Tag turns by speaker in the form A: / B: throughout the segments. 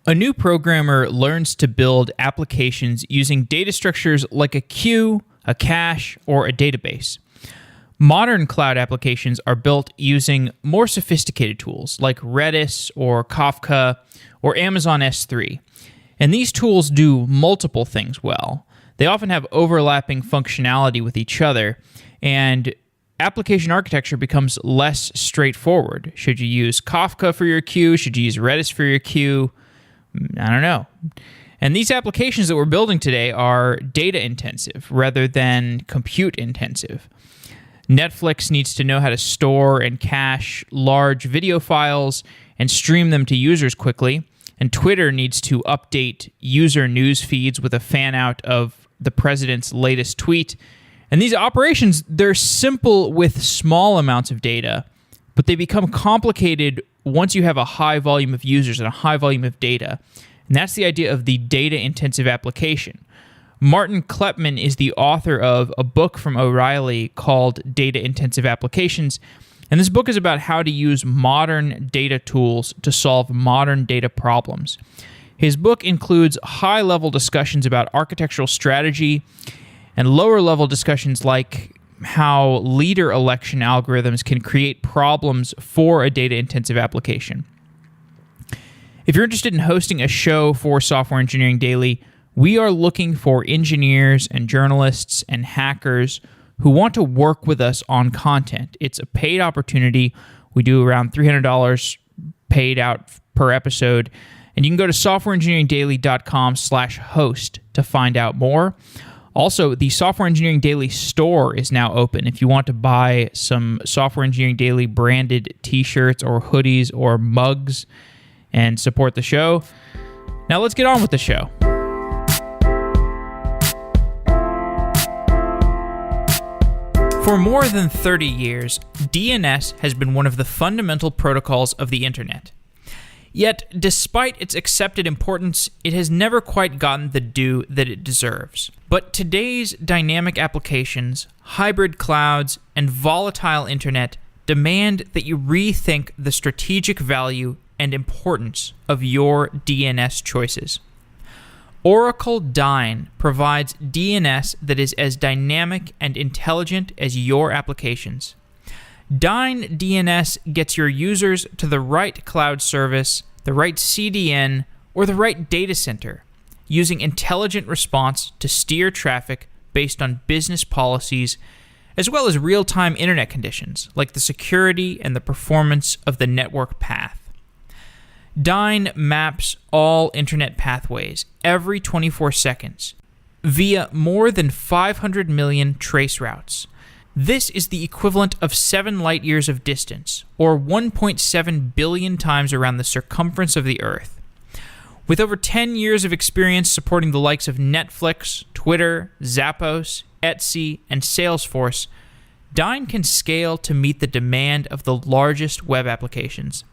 A: A new programmer learns to build applications using data structures like a queue, a cache, or a database. Modern cloud applications are built using more sophisticated tools like Redis or Kafka or Amazon S3. And these tools do multiple things well. They often have overlapping functionality with each other, and application architecture becomes less straightforward. Should you use Kafka for your queue? Should you use Redis for your queue? I don't know. And these applications that we're building today are data intensive rather than compute intensive. Netflix needs to know how to store and cache large video files and stream them to users quickly. And Twitter needs to update user news feeds with a fan out of the president's latest tweet. And these operations, they're simple with small amounts of data, but they become complicated once you have a high volume of users and a high volume of data. And that's the idea of the data-intensive application. Martin Kleppmann is the author of a book from O'Reilly called Data-Intensive Applications. And this book is about how to use modern data tools to solve modern data problems. His book includes high-level discussions about architectural strategy and lower-level discussions like how leader election algorithms can create problems for a data-intensive application. If you're interested in hosting a show for Software Engineering Daily, we are looking for engineers and journalists and hackers who want to work with us on content. It's a paid opportunity. We do around $300 paid out per episode. And you can go to softwareengineeringdaily.com/host to find out more. Also, the Software Engineering Daily store is now open. If you want to buy some Software Engineering Daily branded t-shirts or hoodies or mugs and support the show. Now let's get on with the show. For more than 30 years, DNS has been one of the fundamental protocols of the internet. Yet, despite its accepted importance, it has never quite gotten the due that it deserves. But today's dynamic applications, hybrid clouds, and volatile internet demand that you rethink the strategic value and importance of your DNS choices. Oracle Dyn provides DNS that is as dynamic and intelligent as your applications. Dyn DNS gets your users to the right cloud service, the right CDN, or the right data center, using intelligent response to steer traffic based on business policies, as well as real-time internet conditions, like the security and the performance of the network path. Dyn maps all internet pathways every 24 seconds via more than 500 million trace routes. This is the equivalent of 7 light years of distance, or 1.7 billion times around the circumference of the Earth. With over 10 years of experience supporting the likes of Netflix, Twitter, Zappos, Etsy, and Salesforce, Dyn can scale to meet the demand of the largest web applications.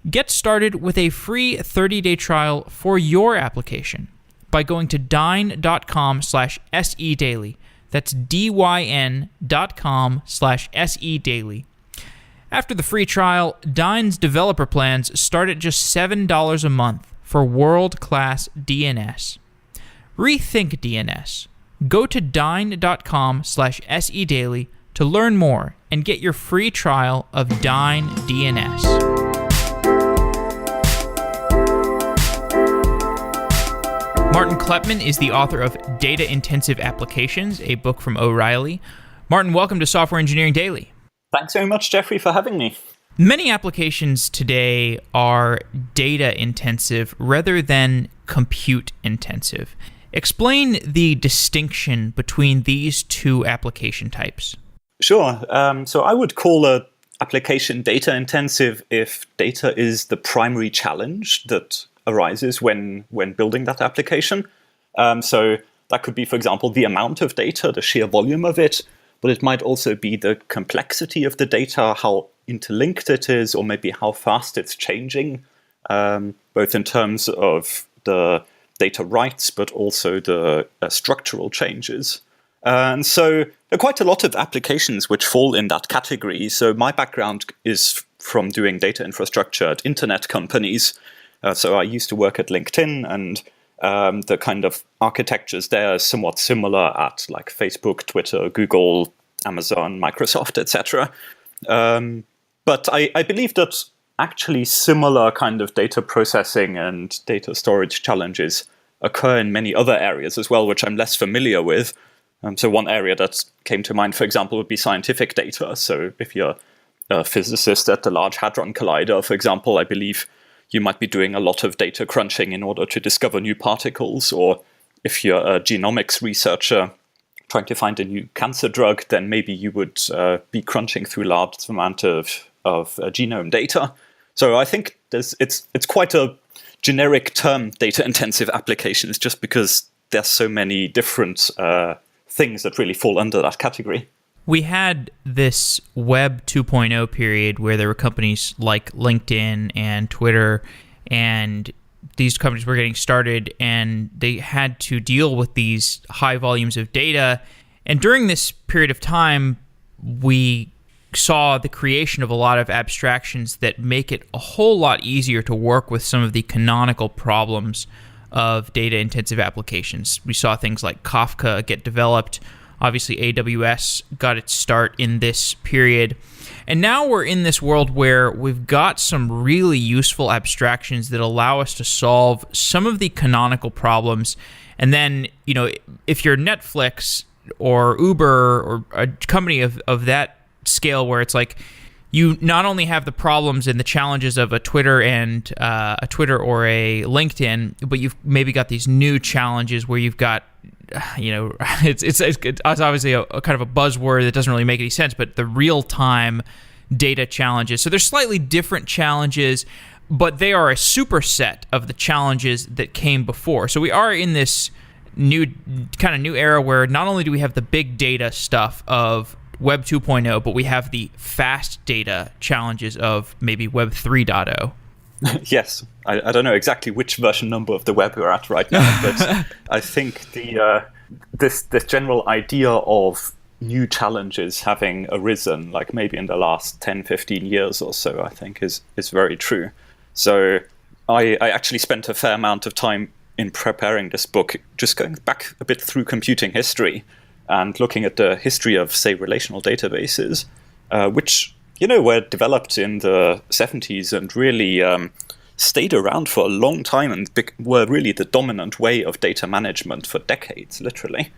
A: Get started with a free 30-day trial for your application by going to dyn.com/sedaily. That's dyn.com/sedaily. After the free trial, Dyn's developer plans start at just $7 a month for world-class DNS. Rethink DNS. Go to dyn.com/sedaily to learn more and get your free trial of Dyn DNS. Martin Kleppmann is the author of Data-Intensive Applications, a book from O'Reilly. Martin, welcome to Software Engineering Daily.
B: Thanks very much, Jeffrey, for having me.
A: Many applications today are data-intensive rather than compute-intensive. Explain the distinction between these two application types.
B: Sure. So I would call an application data-intensive if data is the primary challenge that arises when building that application. So that could be, for example, the amount of data, the sheer volume of it, but it might also be the complexity of the data, how interlinked it is, or maybe how fast it's changing, both in terms of the data writes, but also the structural changes. And so there are quite a lot of applications which fall in that category. So my background is from doing data infrastructure at internet companies. So I used to work at LinkedIn, and the kind of architectures there are somewhat similar at like Facebook, Twitter, Google, Amazon, Microsoft, etc. But I believe that actually similar kind of data processing and data storage challenges occur in many other areas as well, which I'm less familiar with. So one area that came to mind, for example, would be scientific data. So if you're a physicist at the Large Hadron Collider, for example, I believe you might be doing a lot of data crunching in order to discover new particles. Or if you're a genomics researcher trying to find a new cancer drug, then maybe you would be crunching through large amount of genome data. So I think it's quite a generic term, data-intensive applications, just because there's so many different things that really fall under that category.
A: We had this Web 2.0 period where there were companies like LinkedIn and Twitter, and these companies were getting started, and they had to deal with these high volumes of data. And during this period of time, we saw the creation of a lot of abstractions that make it a whole lot easier to work with some of the canonical problems of data-intensive applications. We saw things like Kafka get developed. Obviously, AWS got its start in this period. And now we're in this world where we've got some really useful abstractions that allow us to solve some of the canonical problems. And then, if you're Netflix or Uber or a company of that scale where it's like you not only have the problems and the challenges of a Twitter and a Twitter or a LinkedIn, but you've maybe got these new challenges where you've got it's obviously a kind of a buzzword that doesn't really make any sense, but the real-time data challenges. So there's slightly different challenges, but they are a superset of the challenges that came before. So we are in this new era where not only do we have the big data stuff of Web 2.0, but we have the fast data challenges of maybe Web 3.0.
B: Yes, I don't know exactly which version number of the web we're at right now, but I think this general idea of new challenges having arisen, like maybe in the last 10, 15 years or so, I think is very true. So I actually spent a fair amount of time in preparing this book, just going back a bit through computing history and looking at the history of, say, relational databases, which were developed in the 70s and really stayed around for a long time and were really the dominant way of data management for decades, literally.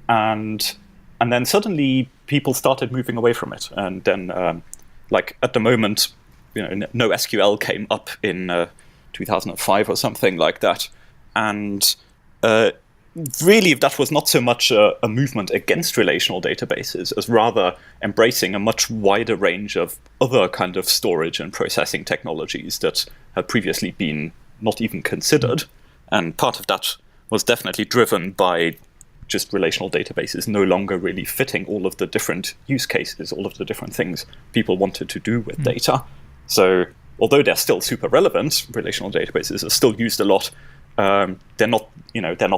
B: And then suddenly people started moving away from it. And then, like at the moment, no SQL came up in 2005 or something like that. And really, that was not so much a movement against relational databases as rather embracing a much wider range of other kind of storage and processing technologies that had previously been not even considered. And part of that was definitely driven by just relational databases no longer really fitting all of the different use cases, all of the different things people wanted to do with data. So although they're still super relevant, relational databases are still used a lot. They're not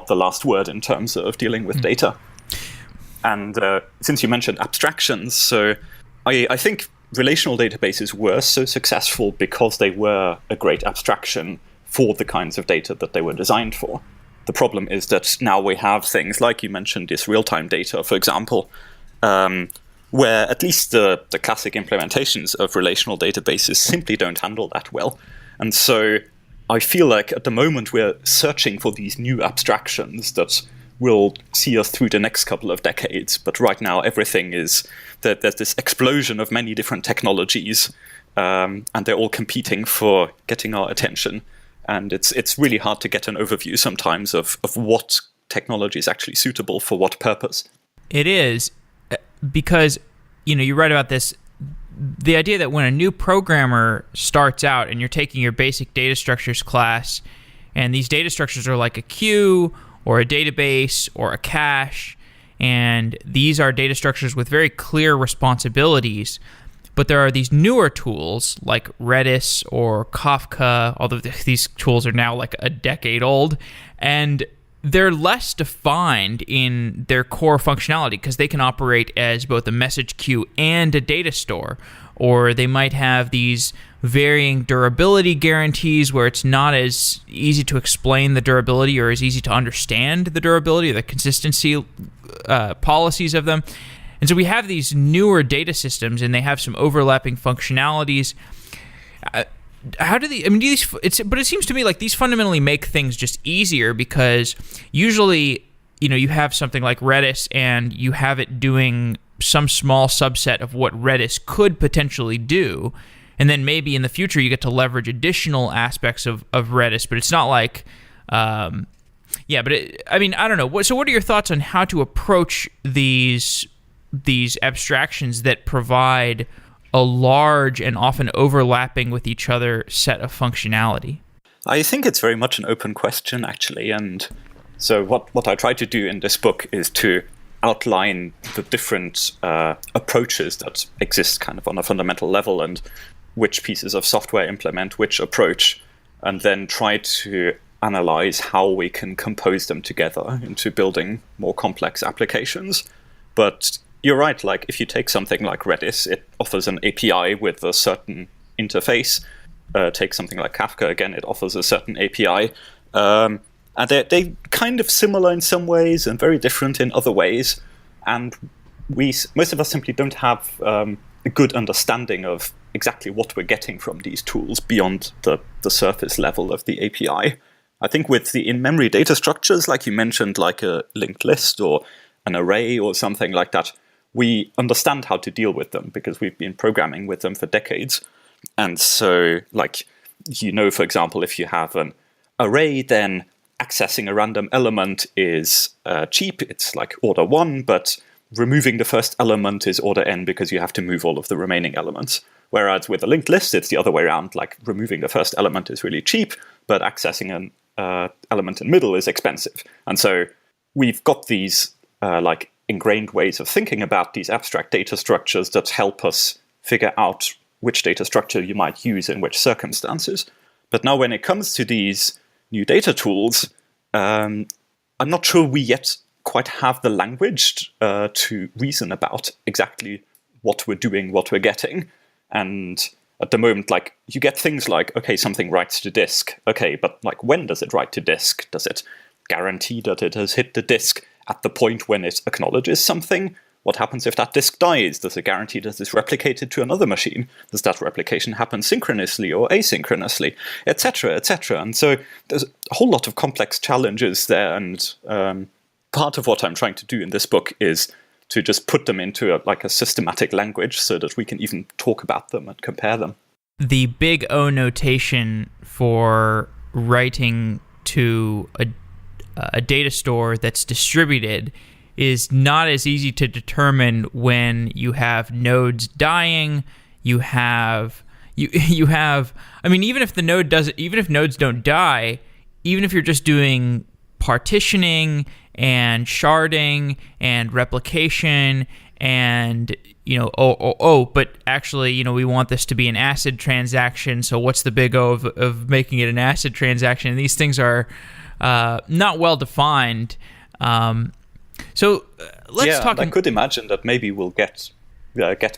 B: the last word in terms of dealing with data. And since you mentioned abstractions, so I think relational databases were so successful because they were a great abstraction for the kinds of data that they were designed for. The problem is that now we have things like you mentioned, this real-time data, for example, where at least the classic implementations of relational databases simply don't handle that well. And so I feel like at the moment we're searching for these new abstractions that will see us through the next couple of decades. But right now, everything is that there's this explosion of many different technologies, and they're all competing for getting our attention. And it's really hard to get an overview sometimes of what technology is actually suitable for what purpose.
A: It is, because you write about this. The idea that when a new programmer starts out and you're taking your basic data structures class, and these data structures are like a queue or a database or a cache, and these are data structures with very clear responsibilities, but there are these newer tools like Redis or Kafka, although these tools are now like a decade old, and they're less defined in their core functionality because they can operate as both a message queue and a data store. or they might have these varying durability guarantees where it's not as easy to explain the durability or as easy to understand the durability or the consistency policies of them. And so we have these newer data systems, and they have some overlapping functionalities. How do they? I mean, but it seems to me like these fundamentally make things just easier, because usually, you have something like Redis, and you have it doing some small subset of what Redis could potentially do, and then maybe in the future you get to leverage additional aspects of Redis. But it's not like, I don't know. So, what are your thoughts on how to approach these abstractions that provide a large and often overlapping with each other set of functionality?
B: I think it's very much an open question, actually. And so what I try to do in this book is to outline the different approaches that exist kind of on a fundamental level, and which pieces of software implement which approach, and then try to analyze how we can compose them together into building more complex applications. But you're right, like if you take something like Redis, it offers an API with a certain interface. Take something like Kafka, again, it offers a certain API. And they're kind of similar in some ways and very different in other ways. And most of us simply don't have a good understanding of exactly what we're getting from these tools beyond the surface level of the API. I think with the in-memory data structures, like you mentioned, like a linked list or an array or something like that, we understand how to deal with them because we've been programming with them for decades. And so, for example, if you have an array, then accessing a random element is cheap. It's like order 1, but removing the first element is order n because you have to move all of the remaining elements. Whereas with a linked list, it's the other way around. Like removing the first element is really cheap, but accessing an element in the middle is expensive. And so we've got these ingrained ways of thinking about these abstract data structures that help us figure out which data structure you might use in which circumstances. But now when it comes to these new data tools, I'm not sure we yet quite have the language to reason about exactly what we're doing, what we're getting. And at the moment, you get things like, okay, something writes to disk. Okay, but when does it write to disk? Does it guarantee that it has hit the disk at the point when it acknowledges something? What happens if that disk dies? Does it guarantee that it's replicated to another machine? Does that replication happen synchronously or asynchronously, etc., etc.? And so there's a whole lot of complex challenges there. And part of what I'm trying to do in this book is to just put them into a systematic language so that we can even talk about them and compare them.
A: The big O notation for writing to a data store that's distributed is not as easy to determine when you have nodes dying. You have I mean, even if nodes don't die, even if you're just doing partitioning and sharding and replication and but actually we want this to be an ACID transaction, so what's the big O of making it an ACID transaction? And these things are not well defined. So let's talk.
B: I could imagine that maybe we'll get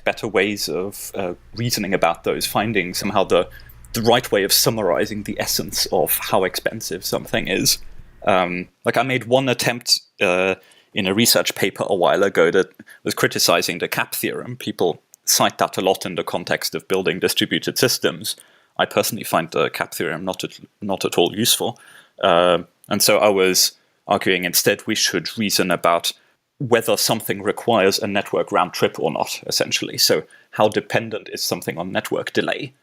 B: better ways of reasoning about those, finding somehow the right way of summarizing the essence of how expensive something is. I made one attempt in a research paper a while ago that was criticizing the CAP theorem. People cite that a lot in the context of building distributed systems. I personally find the CAP theorem not at all useful. And so I was arguing instead we should reason about whether something requires a network round trip or not, essentially. So how dependent is something on network delay?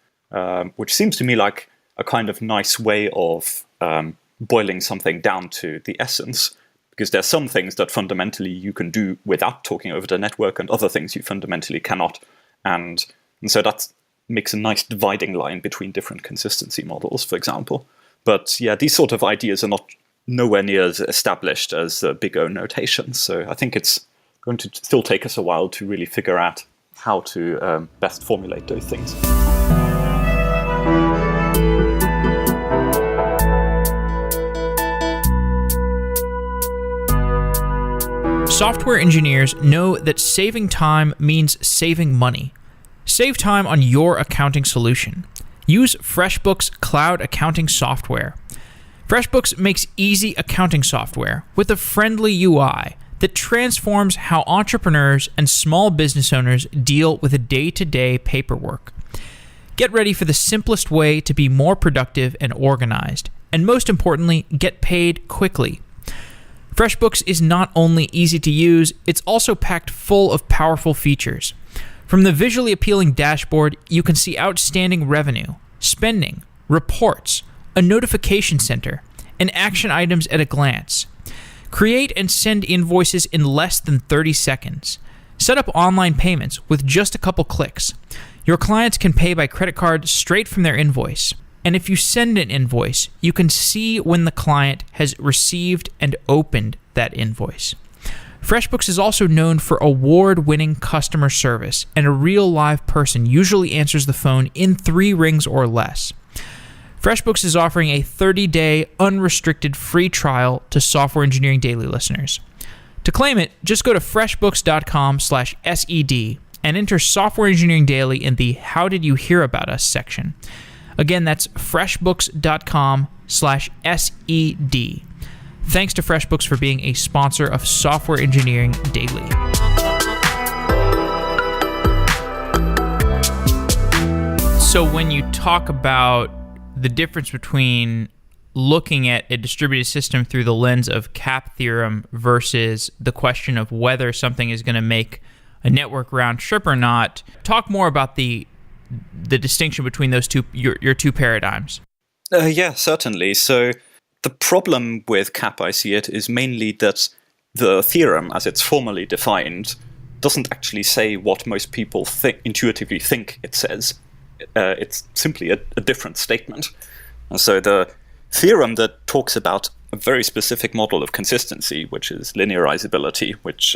B: Which seems to me like a kind of nice way of boiling something down to the essence, because there's some things that fundamentally you can do without talking over the network and other things you fundamentally cannot. And so that makes a nice dividing line between different consistency models, for example. But yeah, these sort of ideas are nowhere near as established as Big O notation. So I think it's going to still take us a while to really figure out how to best formulate those things. Software
A: engineers know that saving time means saving money. Save time on your accounting solution. Use FreshBooks cloud accounting software. FreshBooks makes easy accounting software with a friendly UI that transforms how entrepreneurs and small business owners deal with day-to-day paperwork. Get ready for the simplest way to be more productive and organized, and most importantly, get paid quickly. FreshBooks is not only easy to use, it's also packed full of powerful features. From the visually appealing dashboard, you can see outstanding revenue, spending, reports, a notification center, and action items at a glance. Create and send invoices in less than 30 seconds. Set up online payments with just a couple clicks. Your clients can pay by credit card straight from their invoice. And if you send an invoice, you can see when the client has received and opened that invoice. FreshBooks is also known for award-winning customer service, and a real live person usually answers the phone in 3 rings or less. FreshBooks is offering a 30-day unrestricted free trial to Software Engineering Daily listeners. To claim it, just go to freshbooks.com/SED and enter Software Engineering Daily in the How Did You Hear About Us section. Again, that's freshbooks.com/SED. Thanks to FreshBooks for being a sponsor of Software Engineering Daily. So when you talk about the difference between looking at a distributed system through the lens of cap theorem versus the question of whether something is going to make a network round trip or not, talk more about the distinction between those two, your two paradigms.
B: Yeah, certainly. So the problem with cap, I see it, is mainly that the theorem, as it's formally defined, doesn't actually say what most people intuitively think it says. It's simply a different statement. And so the theorem that talks about a very specific model of consistency, which is linearizability, which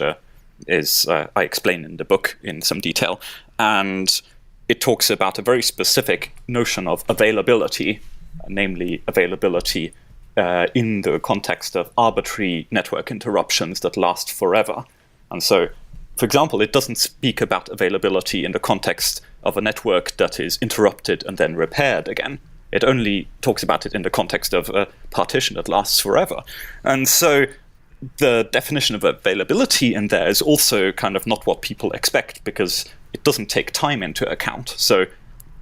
B: is I explain in the book in some detail, and it talks about a very specific notion of availability, namely availability in the context of arbitrary network interruptions that last forever. And so, for example, it doesn't speak about availability in the context of a network that is interrupted and then repaired again. It only talks about it in the context of a partition that lasts forever. And so the definition of availability in there is also kind of not what people expect, because it doesn't take time into account. So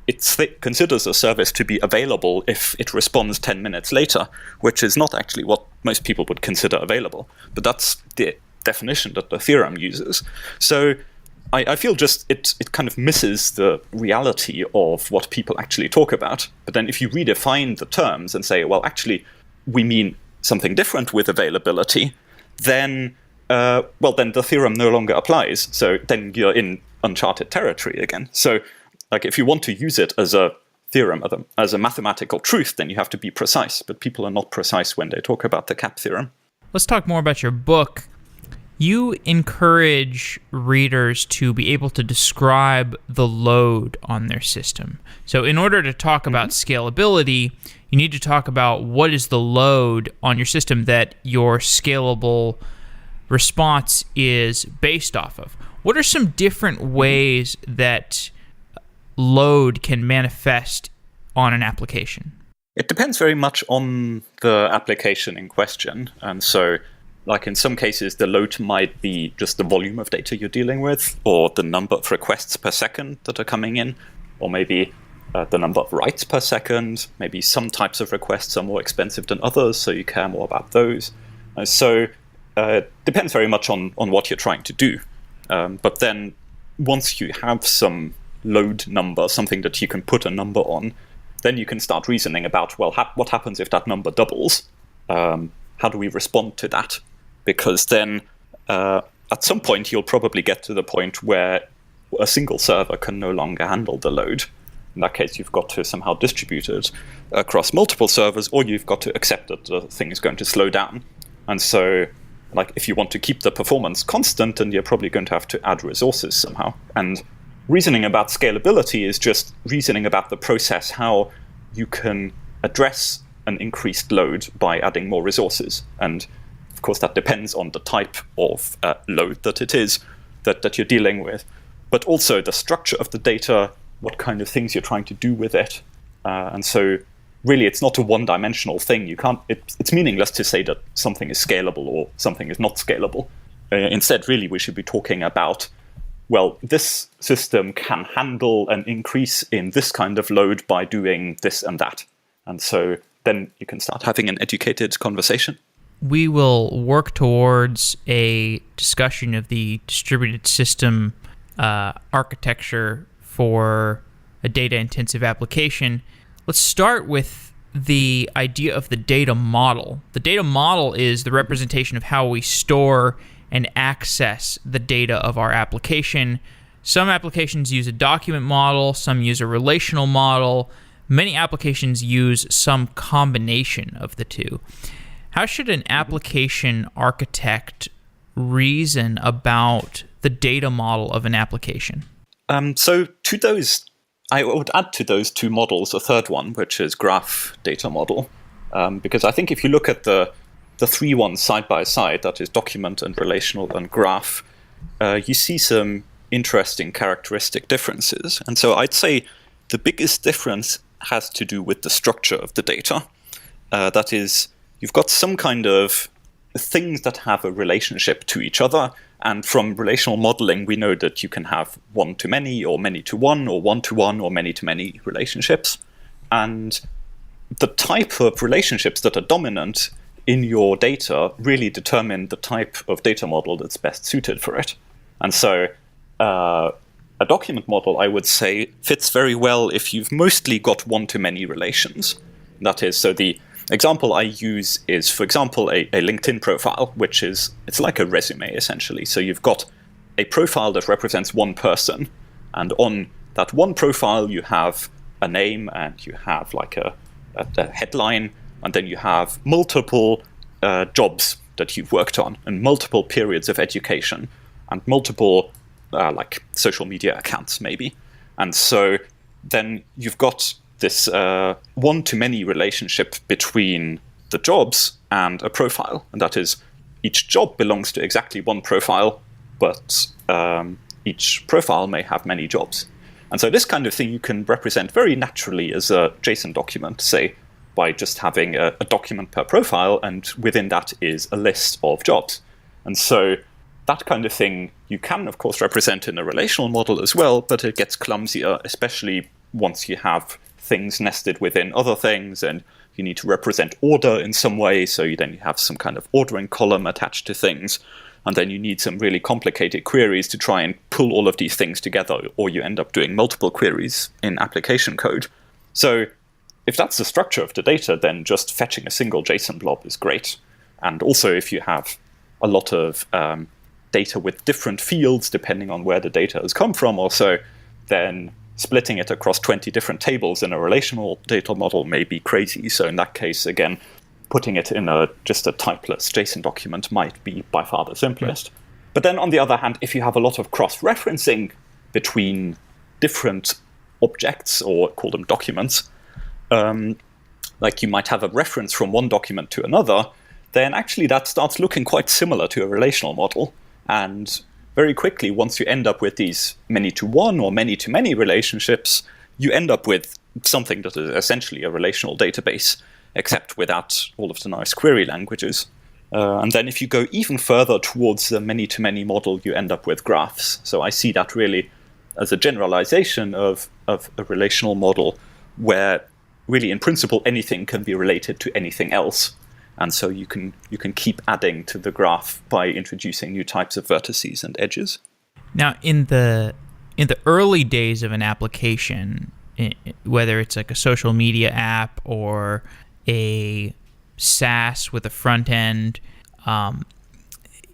B: it considers a service to be available if it responds 10 minutes later, which is not actually what most people would consider available. But that's the definition that the theorem uses. So I feel just it kind of misses the reality of what people actually talk about. But then if you redefine the terms and say, well, actually, we mean something different with availability, then the theorem no longer applies. So then you're in uncharted territory again. So like if you want to use it as a theorem, as a mathematical truth, then you have to be precise. But people are not precise when they talk about the cap theorem.
A: Let's talk more about your book. You encourage readers to be able to describe the load on their system. So in order to talk about scalability, you need to talk about what is the load on your system that your scalable response is based off of. What are some different ways that load can manifest on an application?
B: It depends very much on the application in question. And so like in some cases, the load might be just the volume of data you're dealing with, or the number of requests per second that are coming in, or maybe the number of writes per second. Maybe some types of requests are more expensive than others, so you care more about those. So it depends very much on what you're trying to do. But then once you have some load number, something that you can put a number on, then you can start reasoning about, well, what happens if that number doubles? How do we respond to that? Because then at some point, you'll probably get to the point where a single server can no longer handle the load. In that case, you've got to somehow distribute it across multiple servers, or you've got to accept that the thing is going to slow down. And so like if you want to keep the performance constant, then you're probably going to have to add resources somehow. And reasoning about scalability is just reasoning about the process, how you can address an increased load by adding more resources. And of course, that depends on the type of load that it is that you're dealing with. but also the structure of the data, what kind of things you're trying to do with it. And so really, it's not a one-dimensional thing. You can't. It's meaningless to say that something is scalable or something is not scalable. Instead, really, we should be talking about, well, this system can handle an increase in this kind of load by doing this and that. And so then you can start having an educated conversation.
A: We will work towards a discussion of the distributed system architecture for a data-intensive application. Let's start with the idea of the data model. The data model is the representation of how we store and access the data of our application. Some applications use a document model, some use a relational model. Many applications use some combination of the two. How should an application architect reason about the data model of an application?
B: So to those, I would add to those two models a third one, which is graph data model. Because I think if you look at the three ones side by side, that is document and relational and graph, you see some interesting characteristic differences. And so I'd say the biggest difference has to do with the structure of the data. That is, you've got some kind of things that have a relationship to each other. And from relational modeling, we know that you can have one-to-many or many-to-one or one-to-one or many-to-many relationships. And the type of relationships that are dominant in your data really determine the type of data model that's best suited for it. And so a document model, I would say, fits very well if you've mostly got one-to-many relations. That is, so the example I use is, for example, a LinkedIn profile, which is, it's like a resume, essentially. So you've got a profile that represents one person, and on that one profile, you have a name, and you have like a headline, and then you have multiple jobs that you've worked on, and multiple periods of education, and multiple like social media accounts, maybe. And so then you've got this one-to-many relationship between the jobs and a profile. And that is, each job belongs to exactly one profile, but each profile may have many jobs. And so this kind of thing you can represent very naturally as a JSON document, say, by just having a document per profile, and within that is a list of jobs. And so that kind of thing you can, of course, represent in a relational model as well, but it gets clumsier, especially once you have things nested within other things, and you need to represent order in some way, so you have some kind of ordering column attached to things, and then you need some really complicated queries to try and pull all of these things together, or you end up doing multiple queries in application code. So if that's the structure of the data, then just fetching a single JSON blob is great. And also if you have a lot of data with different fields, depending on where the data has come from also, then splitting it across 20 different tables in a relational data model may be crazy. So in that case, again, putting it in just a typeless JSON document might be by far the simplest. Yeah. But then on the other hand, if you have a lot of cross-referencing between different objects, or call them documents, like you might have a reference from one document to another, then actually that starts looking quite similar to a relational model. And very quickly, once you end up with these many-to-one or many-to-many relationships, you end up with something that is essentially a relational database, except without all of the nice query languages. And then if you go even further towards the many-to-many model, you end up with graphs. So I see that really as a generalization of a relational model where really, in principle, anything can be related to anything else. And so you can keep adding to the graph by introducing new types of vertices and edges.
A: Now, in the early days of an application, whether it's like a social media app or a SaaS with a front end,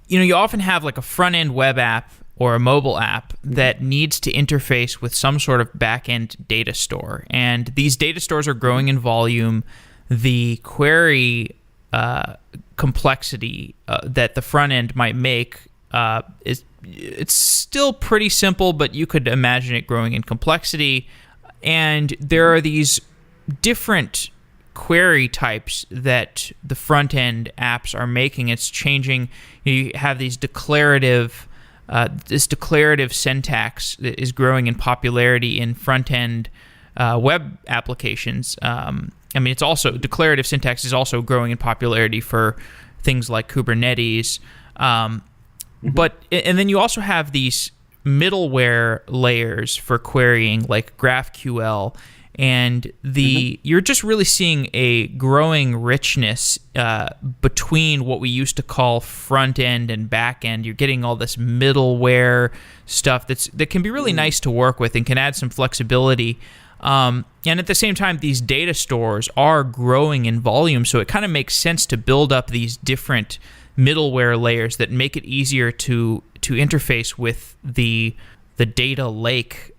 A: you often have like a front end web app or a mobile app that needs to interface with some sort of back-end data store. And these data stores are growing in volume. The query complexity that the front end might make it's still pretty simple, but you could imagine it growing in complexity. And there are these different query types that the front end apps are making. It's changing. You have these declarative this declarative syntax that is growing in popularity in front-end web applications. It's also declarative syntax is also growing in popularity for things like Kubernetes. But then you also have these middleware layers for querying, like GraphQL, and you're just really seeing a growing richness between what we used to call front end and back end. You're getting all this middleware stuff that can be really nice to work with and can add some flexibility. And at the same time, these data stores are growing in volume, so it kind of makes sense to build up these different middleware layers that make it easier to interface with the data lake.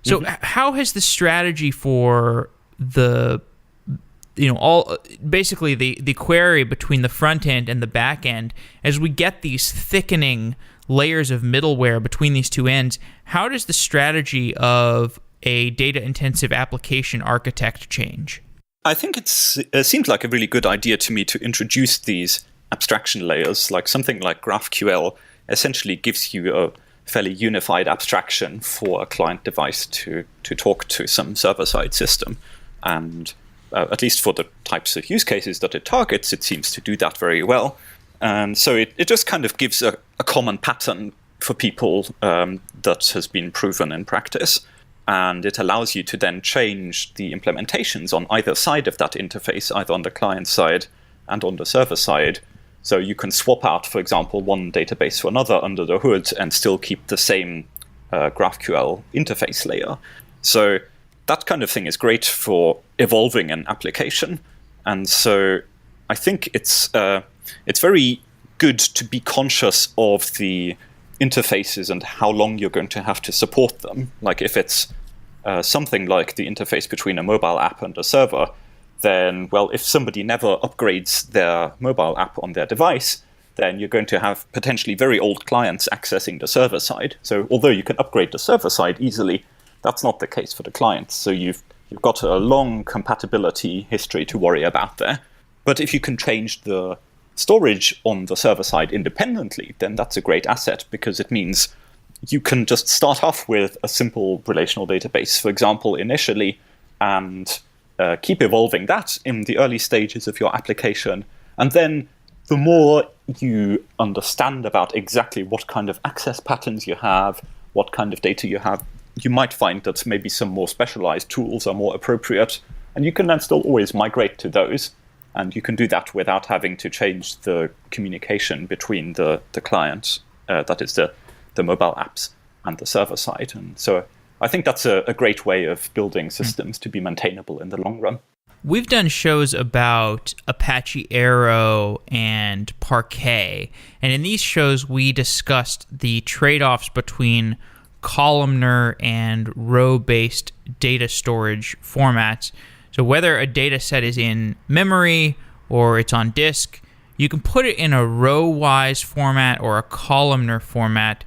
A: So how has the strategy for the query between the front end and the back end, as we get these thickening layers of middleware between these two ends, how does the strategy of a data-intensive application architect change?
B: I think it seems like a really good idea to me to introduce these abstraction layers, like something like GraphQL essentially gives you a fairly unified abstraction for a client device to talk to some server-side system. And at least for the types of use cases that it targets, it seems to do that very well. And so it just kind of gives a common pattern for people that has been proven in practice. And it allows you to then change the implementations on either side of that interface, either on the client side and on the server side. So you can swap out, for example, one database for another under the hood and still keep the same GraphQL interface layer. So that kind of thing is great for evolving an application. And so I think it's very good to be conscious of the interfaces and how long you're going to have to support them. Like if it's something like the interface between a mobile app and a server, then, well, if somebody never upgrades their mobile app on their device, then you're going to have potentially very old clients accessing the server side. So although you can upgrade the server side easily, that's not the case for the clients. So you've got a long compatibility history to worry about there. But if you can change the storage on the server side independently, then that's a great asset, because it means you can just start off with a simple relational database, for example, initially, and keep evolving that in the early stages of your application. And then the more you understand about exactly what kind of access patterns you have, what kind of data you have, you might find that maybe some more specialized tools are more appropriate. And you can then still always migrate to those. And you can do that without having to change the communication between the client, that is the mobile apps, and the server side. And so I think that's a great way of building systems to be maintainable in the long run.
A: We've done shows about Apache Arrow and Parquet, and in these shows we discussed the trade-offs between columnar and row-based data storage formats. So whether a data set is in memory or it's on disk, you can put it in a Rowwise format or a columnar format.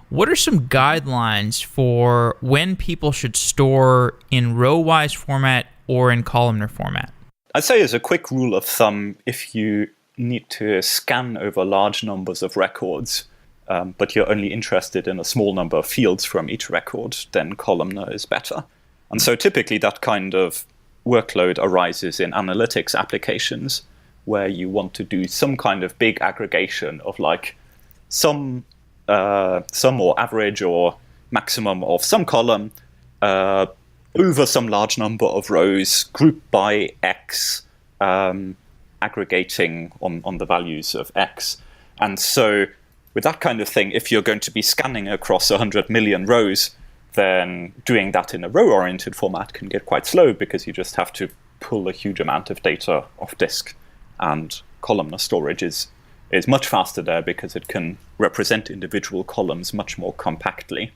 A: What are some guidelines for when people should store in Rowwise format or in columnar format?
B: I'd say as a quick rule of thumb, if you need to scan over large numbers of records, but you're only interested in a small number of fields from each record, then columnar is better. And so typically that kind of workload arises in analytics applications where you want to do some kind of big aggregation of like some or average or maximum of some column over some large number of rows, grouped by X, aggregating on the values of X. And so with that kind of thing, if you're going to be scanning across 100 million rows, then doing that in a row-oriented format can get quite slow, because you just have to pull a huge amount of data off disk. And columnar storage is much faster there, because it can represent individual columns much more compactly,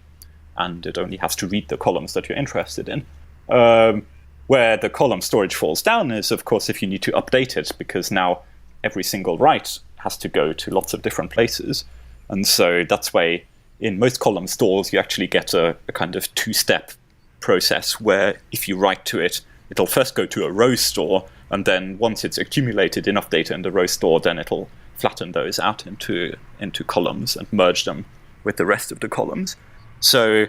B: and it only has to read the columns that you're interested in. Where the column storage falls down is, of course, if you need to update it, because now every single write has to go to lots of different places. And so that's why in most column stores, you actually get a kind of two-step process where if you write to it, it'll first go to a row store, and then once it's accumulated enough data in the row store, then it'll flatten those out into columns and merge them with the rest of the columns. So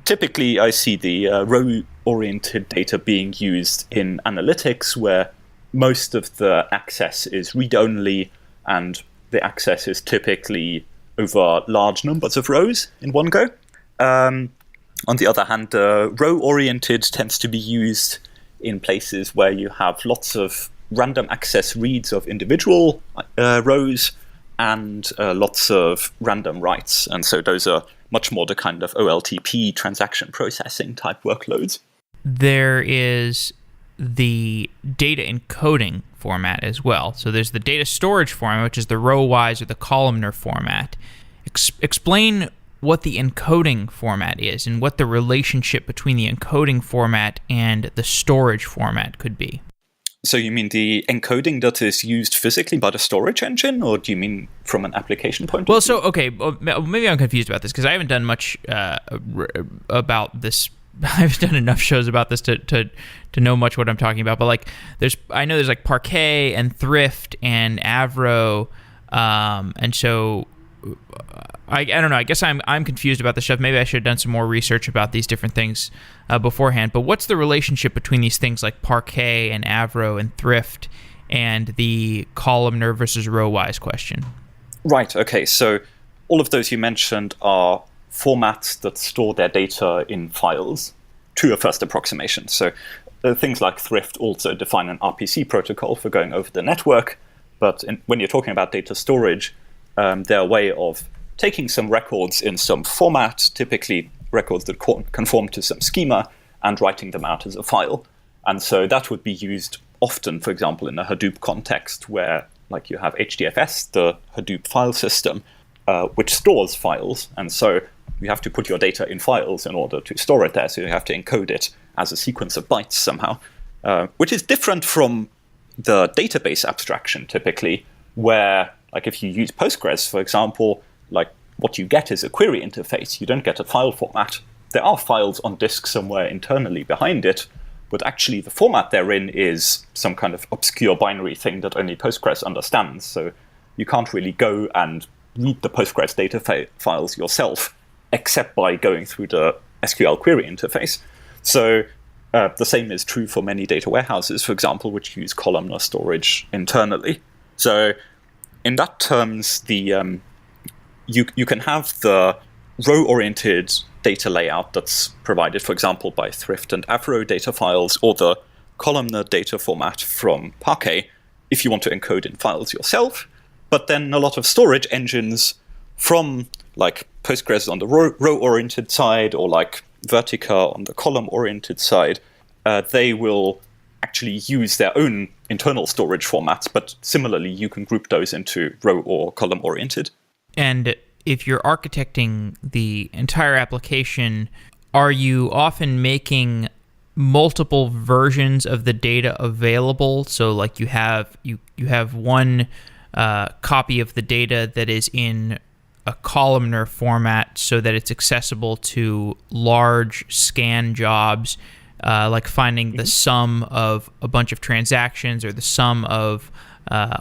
B: typically, I see the row-oriented data being used in analytics, where most of the access is read-only, and the access is typically over large numbers of rows in one go. On the other hand, row-oriented tends to be used in places where you have lots of random access reads of individual rows and lots of random writes. And so those are much more the kind of OLTP transaction processing type workloads.
A: There is the data encoding format as well. So there's the data storage format, which is the Rowwise or the Columnar format. Explain what the encoding format is and what the relationship between the encoding format and the storage format could be.
B: So you mean the encoding that is used physically by the storage engine, or do you mean from an application point of view?
A: Well, so, okay, maybe I'm confused about this because I haven't done much about this. I haven't done enough shows about this to know much what I'm talking about. But like, I know there's like Parquet and Thrift and Avro, and so I don't know. I guess I'm confused about this stuff. Maybe I should have done some more research about these different things beforehand. But what's the relationship between these things like Parquet and Avro and Thrift and the columnar versus Rowwise question?
B: Right. Okay. So all of those you mentioned are formats that store their data in files to a first approximation. So things like Thrift also define an RPC protocol for going over the network. But when you're talking about data storage, they're a way of taking some records in some format, typically records that conform to some schema, and writing them out as a file. And so that would be used often, for example, in a Hadoop context where like you have HDFS, the Hadoop file system, which stores files. And so you have to put your data in files in order to store it there. So you have to encode it as a sequence of bytes somehow, which is different from the database abstraction typically, where like if you use Postgres, for example, like what you get is a query interface. You don't get a file format. There are files on disk somewhere internally behind it, but actually the format they're in is some kind of obscure binary thing that only Postgres understands. So you can't really go and read the Postgres data files yourself, except by going through the SQL query interface. So the same is true for many data warehouses, for example, which use columnar storage internally. So in that terms, you can have the row-oriented data layout that's provided, for example, by Thrift and Avro data files, or the columnar data format from Parquet, if you want to encode in files yourself. But then a lot of storage engines from like Postgres on the row-oriented side, or like Vertica on the column-oriented side, they will actually use their own internal storage formats, but similarly, you can group those into row or column-oriented.
A: And if you're architecting the entire application, are you often making multiple versions of the data available? So like you have one copy of the data that is in a columnar format so that it's accessible to large scan jobs, like finding the sum of a bunch of transactions or the sum of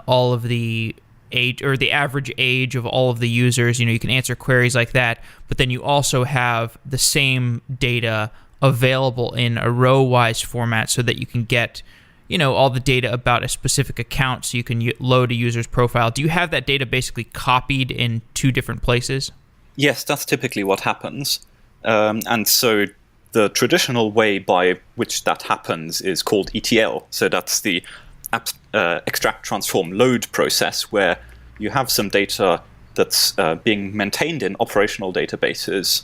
A: all of the age or the average age of all of the users. You can answer queries like that, but then you also have the same data available in a Rowwise format so that you can get all the data about a specific account, so you can load a user's profile. Do you have that data basically copied in two different places?
B: Yes, that's typically what happens. And so the traditional way by which that happens is called ETL. So that's the extract, transform, load process, where you have some data that's being maintained in operational databases,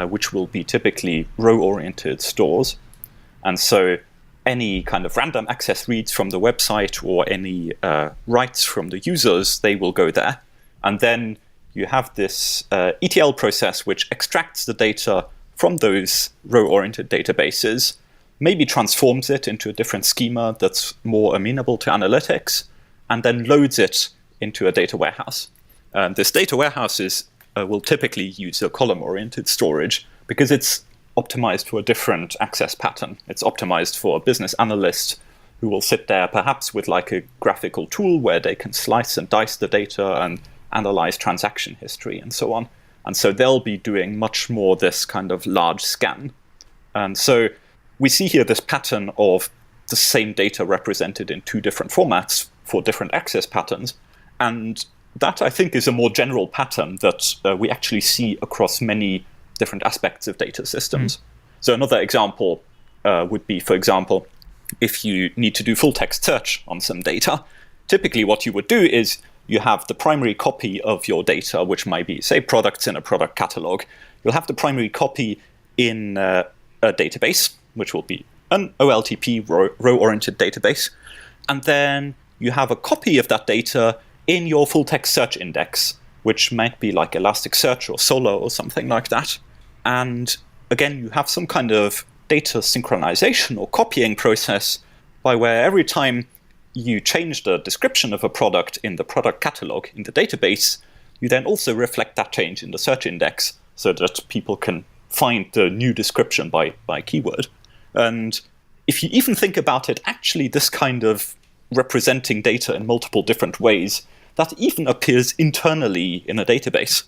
B: which will be typically row-oriented stores. And so any kind of random access reads from the website or any writes from the users, they will go there. And then you have this ETL process which extracts the data from those row-oriented databases, maybe transforms it into a different schema that's more amenable to analytics, and then loads it into a data warehouse. This data warehouse will typically use a column-oriented storage because it's optimized for a different access pattern. It's optimized for a business analyst who will sit there perhaps with like a graphical tool where they can slice and dice the data and analyze transaction history and so on. And so they'll be doing much more this kind of large scan. And so we see here this pattern of the same data represented in two different formats for different access patterns. And that, I think, is a more general pattern that we actually see across many different aspects of data systems. So another example would be, for example, if you need to do full text search on some data, typically what you would do is you have the primary copy of your data, which might be, say, products in a product catalog. You'll have the primary copy in a database, which will be an OLTP row-oriented database. And then you have a copy of that data in your full text search index, which might be like Elasticsearch or Solo or something like that. And again, you have some kind of data synchronization or copying process by where every time you change the description of a product in the product catalog in the database, you then also reflect that change in the search index so that people can find the new description by keyword. And if you even think about it, actually this kind of representing data in multiple different ways, that even appears internally in a database.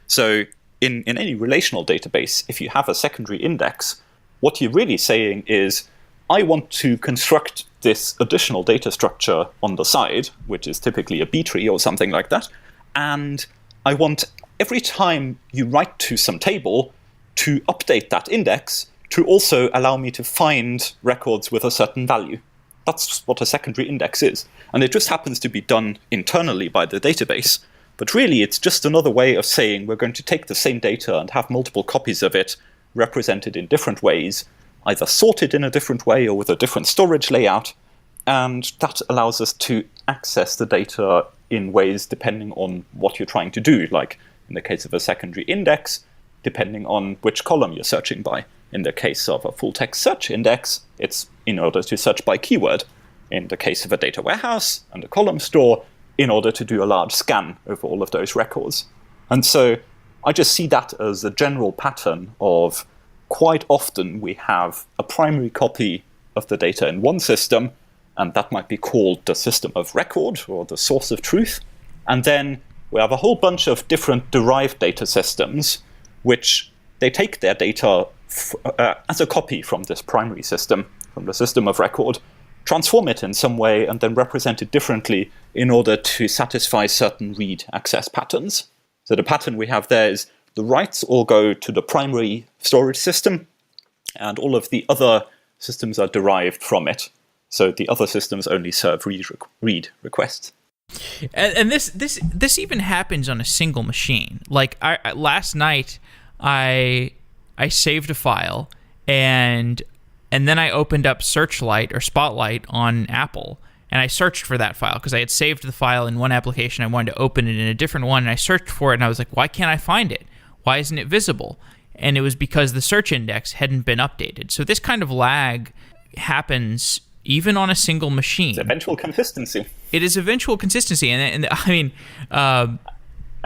B: So in any relational database, if you have a secondary index, what you're really saying is, I want to construct this additional data structure on the side, which is typically a B tree or something like that. And I want every time you write to some table to update that index to also allow me to find records with a certain value. That's what a secondary index is. And it just happens to be done internally by the database. But really, it's just another way of saying we're going to take the same data and have multiple copies of it represented in different ways, either sorted in a different way or with a different storage layout. And that allows us to access the data in ways depending on what you're trying to do. Like in the case of a secondary index, depending on which column you're searching by. In the case of a full text search index, it's in order to search by keyword. In the case of a data warehouse and a column store, in order to do a large scan over all of those records. And so I just see that as a general pattern of quite often we have a primary copy of the data in one system, and that might be called the system of record or the source of truth. And then we have a whole bunch of different derived data systems, which they take their data as a copy from this primary system, from the system of record, transform it in some way, and then represent it differently in order to satisfy certain read access patterns. So the pattern we have there is the writes all go to the primary storage system, and all of the other systems are derived from it. So the other systems only serve read requests.
A: And this even happens on a single machine. Like last night, I saved a file, and then I opened up Searchlight or Spotlight on Apple, and I searched for that file because I had saved the file in one application. I wanted to open it in a different one, and I searched for it, and I was like, why can't I find it? Why isn't it visible? And it was because the search index hadn't been updated. So this kind of lag happens even on a single machine.
B: It's eventual consistency.
A: It is eventual consistency, and I mean...
B: and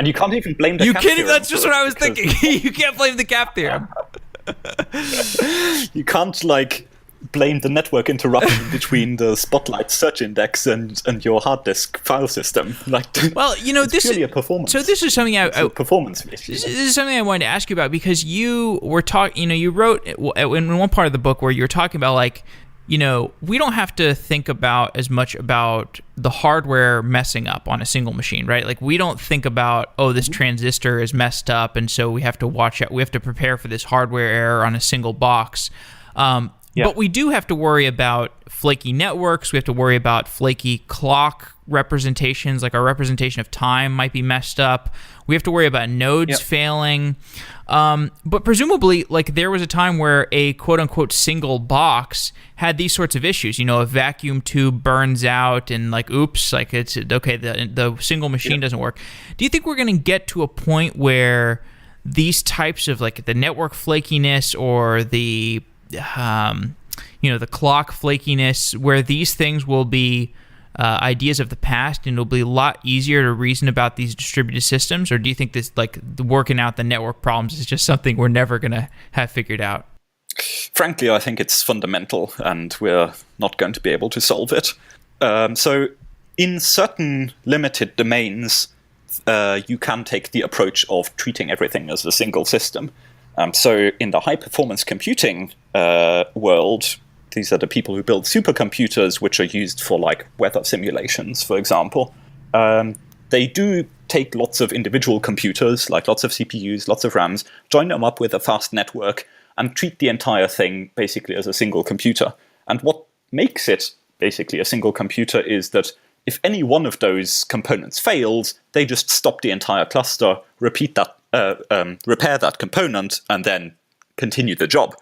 B: you can't even blame the cap theorem.
A: That's just what I was thinking. You can't blame the cap theorem.
B: You can't blame the network interruption between the Spotlight search index and your hard disk file system.
A: Well, this is
B: a performance.
A: So this is something
B: a performance issue.
A: This is something I wanted to ask you about, because you were talking. You wrote in one part of the book where you were talking about we don't have to think about as much about the hardware messing up on a single machine, right? Like we don't think about, this transistor is messed up, and so we have to watch it. We have to prepare for this hardware error on a single box. But we do have to worry about flaky networks. We have to worry about flaky clock representations, like our representation of time might be messed up. We have to worry about nodes failing. But presumably, there was a time where a quote-unquote single box had these sorts of issues. A vacuum tube burns out and oops, it's okay, the single machine doesn't work. Do you think we're going to get to a point where these types of the network flakiness or the the clock flakiness, where these things will be ideas of the past, and it'll be a lot easier to reason about these distributed systems? Or do you think this, working out the network problems is just something we're never going to have figured out?
B: Frankly, I think it's fundamental, and we're not going to be able to solve it. So in certain limited domains, you can take the approach of treating everything as a single system. So in the high-performance computing world, these are the people who build supercomputers, which are used for like weather simulations, for example. They do take lots of individual computers, like lots of CPUs, lots of RAMs, join them up with a fast network, and treat the entire thing basically as a single computer. And what makes it basically a single computer is that if any one of those components fails, they just stop the entire cluster, repeat that, repair that component, and then continue the job.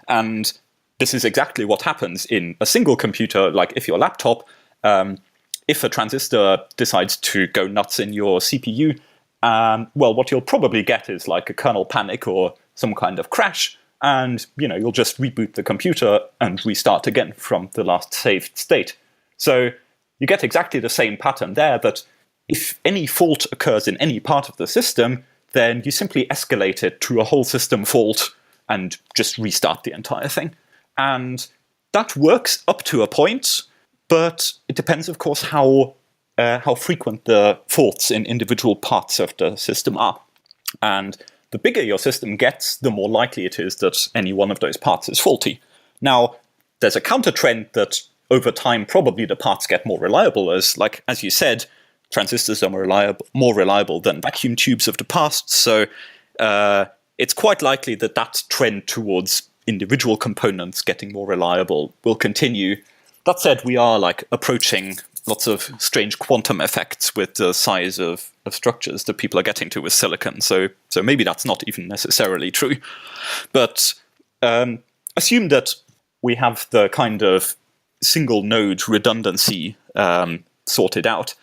B: And this is exactly what happens in a single computer. Like if your laptop, if a transistor decides to go nuts in your CPU, well, what you'll probably get is like a kernel panic or some kind of crash, and you'll just reboot the computer and restart again from the last saved state. So you get exactly the same pattern there, that if any fault occurs in any part of the system, then you simply escalate it to a whole system fault and just restart the entire thing. And that works up to a point, but it depends, of course, how frequent the faults in individual parts of the system are. And the bigger your system gets, the more likely it is that any one of those parts is faulty. Now, there's a counter trend that over time, probably the parts get more reliable, as you said, transistors are more reliable than vacuum tubes of the past. So it's quite likely that that trend towards individual components getting more reliable will continue. That said, we are approaching lots of strange quantum effects with the size of structures that people are getting to with silicon. So maybe that's not even necessarily true. But assume that we have the kind of single node redundancy sorted out.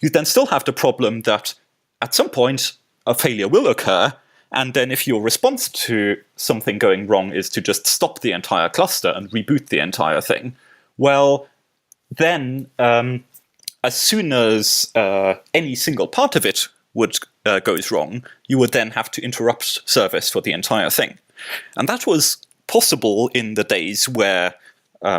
B: You then still have the problem that at some point a failure will occur, and then if your response to something going wrong is to just stop the entire cluster and reboot the entire thing, well, then as soon as any single part of it goes wrong, you would then have to interrupt service for the entire thing. And that was possible in the days where,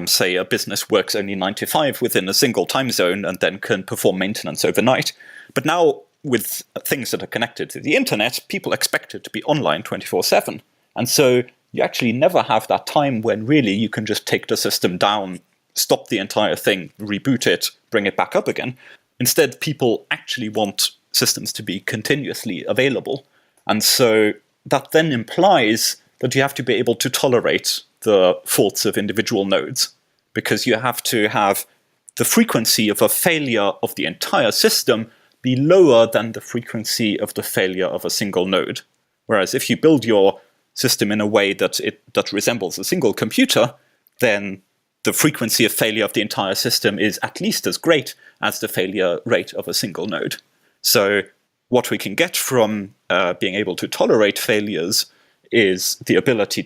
B: say, a business works only 9 to 5 within a single time zone and then can perform maintenance overnight. But now, with things that are connected to the internet, people expect it to be online 24/7. And so you actually never have that time when really you can just take the system down, stop the entire thing, reboot it, bring it back up again. Instead, people actually want systems to be continuously available. And so that then implies that you have to be able to tolerate the faults of individual nodes, because you have to have the frequency of a failure of the entire system be lower than the frequency of the failure of a single node. Whereas if you build your system in a way that resembles a single computer, then the frequency of failure of the entire system is at least as great as the failure rate of a single node. So what we can get from being able to tolerate failures is the ability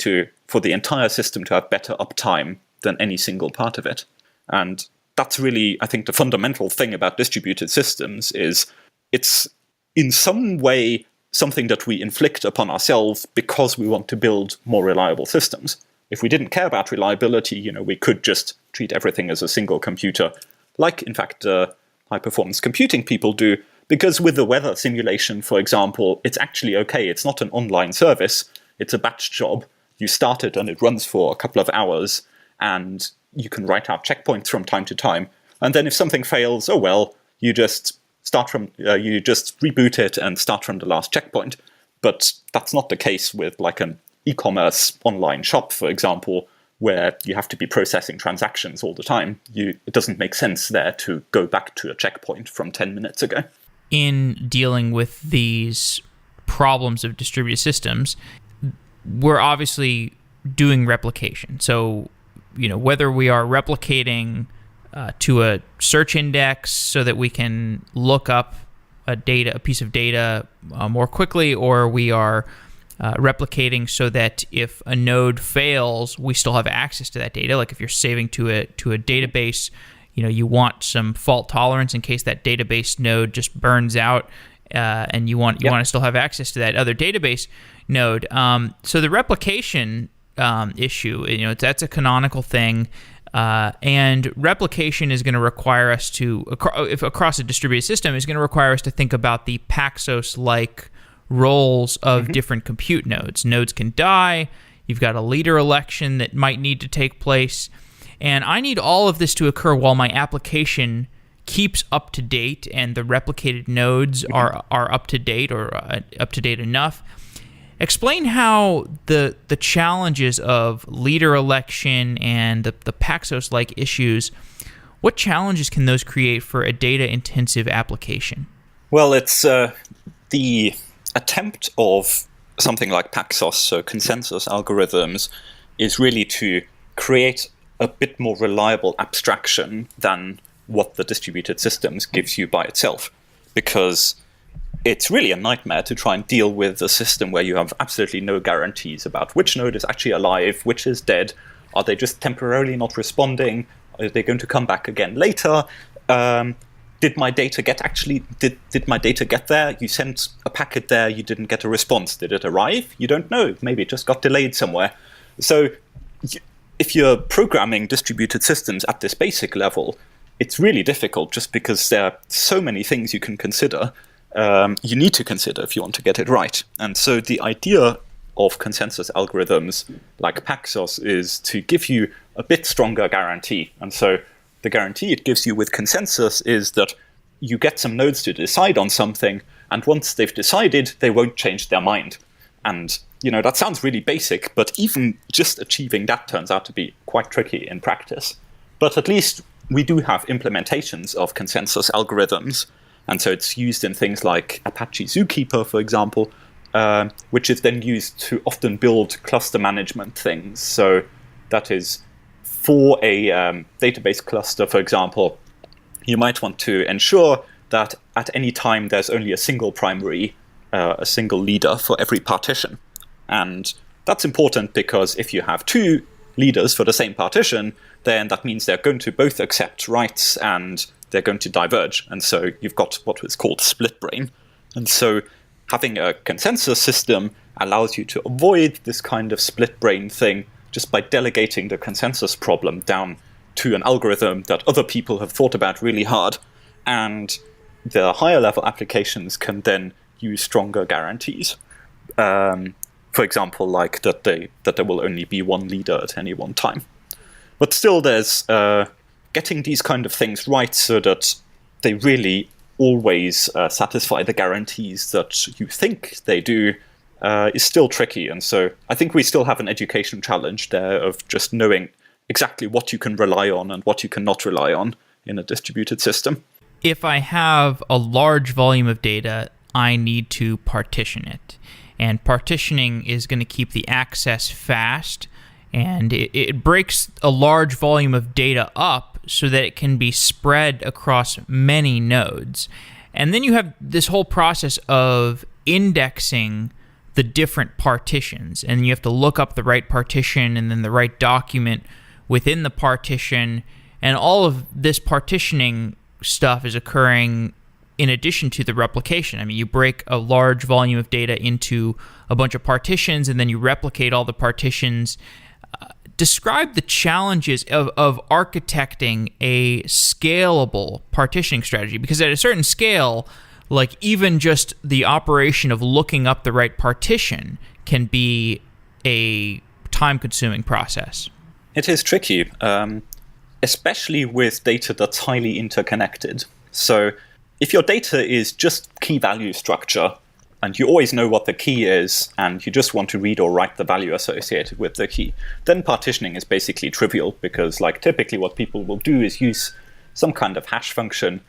B: for the entire system to have better uptime than any single part of it. And that's really, I think, the fundamental thing about distributed systems is it's in some way something that we inflict upon ourselves because we want to build more reliable systems. If we didn't care about reliability, we could just treat everything as a single computer, like, in fact, high-performance computing people do, because with the weather simulation, for example, it's actually okay. It's not an online service. It's a batch job. You start it and it runs for a couple of hours, and you can write out checkpoints from time to time. And then if something fails, oh well, you just reboot it and start from the last checkpoint. But that's not the case with an e-commerce online shop, for example, where you have to be processing transactions all the time. It doesn't make sense there to go back to a checkpoint from 10 minutes ago.
A: In dealing with these problems of distributed systems, we're obviously doing replication. So, whether we are replicating to a search index so that we can look up a piece of data more quickly, or we are replicating so that if a node fails, we still have access to that data. Like if you're saving to a database, you want some fault tolerance in case that database node just burns out, and you want to still have access to that other database node. So the replication issue. That's a canonical thing. And replication is going to require us to, if across a distributed system, is going to require us to think about the Paxos-like roles of different compute nodes. Nodes can die. You've got a leader election that might need to take place. And I need all of this to occur while my application keeps up to date and the replicated nodes are up to date or up to date enough. Explain how the challenges of leader election and the Paxos-like issues, what challenges can those create for a data-intensive application?
B: Well, it's the attempt of something like Paxos, so consensus algorithms, is really to create a bit more reliable abstraction than what the distributed systems gives you by itself. Because it's really a nightmare to try and deal with a system where you have absolutely no guarantees about which node is actually alive, which is dead. Are they just temporarily not responding? Are they going to come back again later? Did my data get there? You sent a packet there, you didn't get a response. Did it arrive? You don't know. Maybe it just got delayed somewhere. So if you're programming distributed systems at this basic level, it's really difficult just because there are so many things you can consider. You need to consider if you want to get it right. And so the idea of consensus algorithms like Paxos is to give you a bit stronger guarantee. And so the guarantee it gives you with consensus is that you get some nodes to decide on something, and once they've decided, they won't change their mind. And that sounds really basic, but even just achieving that turns out to be quite tricky in practice. But at least we do have implementations of consensus algorithms. And so it's used in things like Apache Zookeeper, for example, which is then used to often build cluster management things. So that is for a database cluster, for example, you might want to ensure that at any time there's only a single primary, a single leader for every partition. And that's important because if you have two leaders for the same partition, then that means they're going to both accept writes and they're going to diverge. And so you've got what is called split brain. And so having a consensus system allows you to avoid this kind of split brain thing just by delegating the consensus problem down to an algorithm that other people have thought about really hard. And the higher level applications can then use stronger guarantees. For example, like that there will only be one leader at any one time. But still, there's getting these kind of things right so that they really always satisfy the guarantees that you think they do is still tricky. And so I think we still have an education challenge there of just knowing exactly what you can rely on and what you cannot rely on in a distributed system.
A: If I have a large volume of data, I need to partition it. And partitioning is going to keep the access fast, and it breaks a large volume of data up so that it can be spread across many nodes. And then you have this whole process of indexing the different partitions, and you have to look up the right partition and then the right document within the partition, and all of this partitioning stuff is occurring in addition to the replication. I mean, you break a large volume of data into a bunch of partitions, and then you replicate all the partitions. Describe the challenges of architecting a scalable partitioning strategy, because at a certain scale, like even just the operation of looking up the right partition can be a time-consuming process.
B: It is tricky, especially with data that's highly interconnected. So if your data is just key value structure, and you always know what the key is, and you just want to read or write the value associated with the key, then partitioning is basically trivial, because like typically what people will do is use some kind of hash function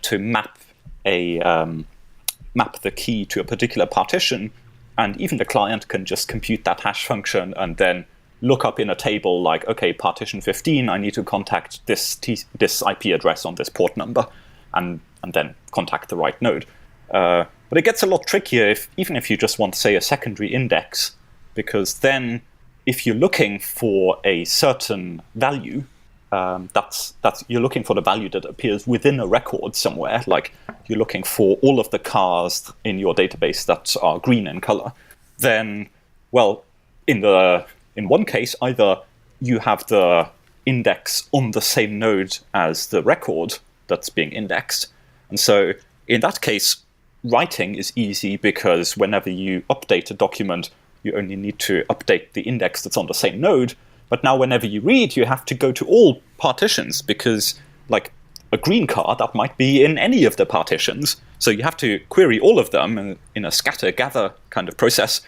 B: to map the key to a particular partition, and even the client can just compute that hash function and then look up in a table like, okay, partition 15, I need to contact this IP address on this port number, and then contact the right node. But it gets a lot trickier even if you just want, say, a secondary index, because then if you're looking for a certain value, you're looking for the value that appears within a record somewhere, like you're looking for all of the cars in your database that are green in color, then, well, in the in one case, either you have the index on the same node as the record that's being indexed. And so in that case, writing is easy because whenever you update a document, you only need to update the index that's on the same node. But now whenever you read, you have to go to all partitions because, like, a green car, that might be in any of the partitions. So you have to query all of them in a scatter-gather kind of process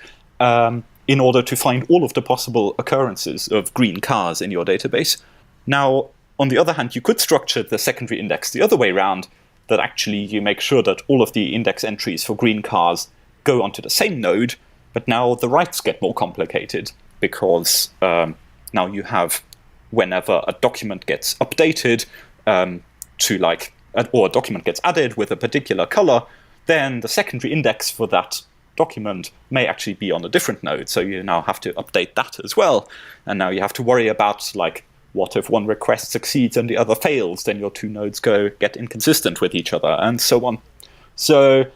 B: in order to find all of the possible occurrences of green cars in your database. Now, on the other hand, you could structure the secondary index the other way around, that actually you make sure that all of the index entries for green cars go onto the same node, but now the writes get more complicated because now you have, whenever a document gets updated, or a document gets added with a particular color, then the secondary index for that document may actually be on a different node. So you now have to update that as well. And now you have to worry about, like, what if one request succeeds and the other fails? Then your two nodes get inconsistent with each other, and so on. So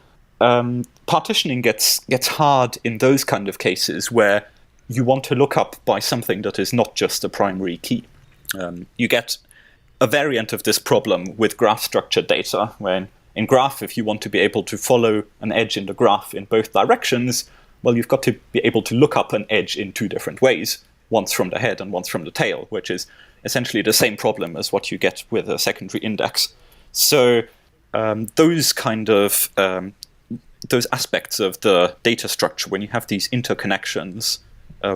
B: partitioning gets hard in those kind of cases where you want to look up by something that is not just a primary key. You get a variant of this problem with graph structured data, when in graph, if you want to be able to follow an edge in the graph in both directions, well, you've got to be able to look up an edge in two different ways, once from the head and once from the tail, which is essentially the same problem as what you get with a secondary index. So those aspects of the data structure, when you have these interconnections,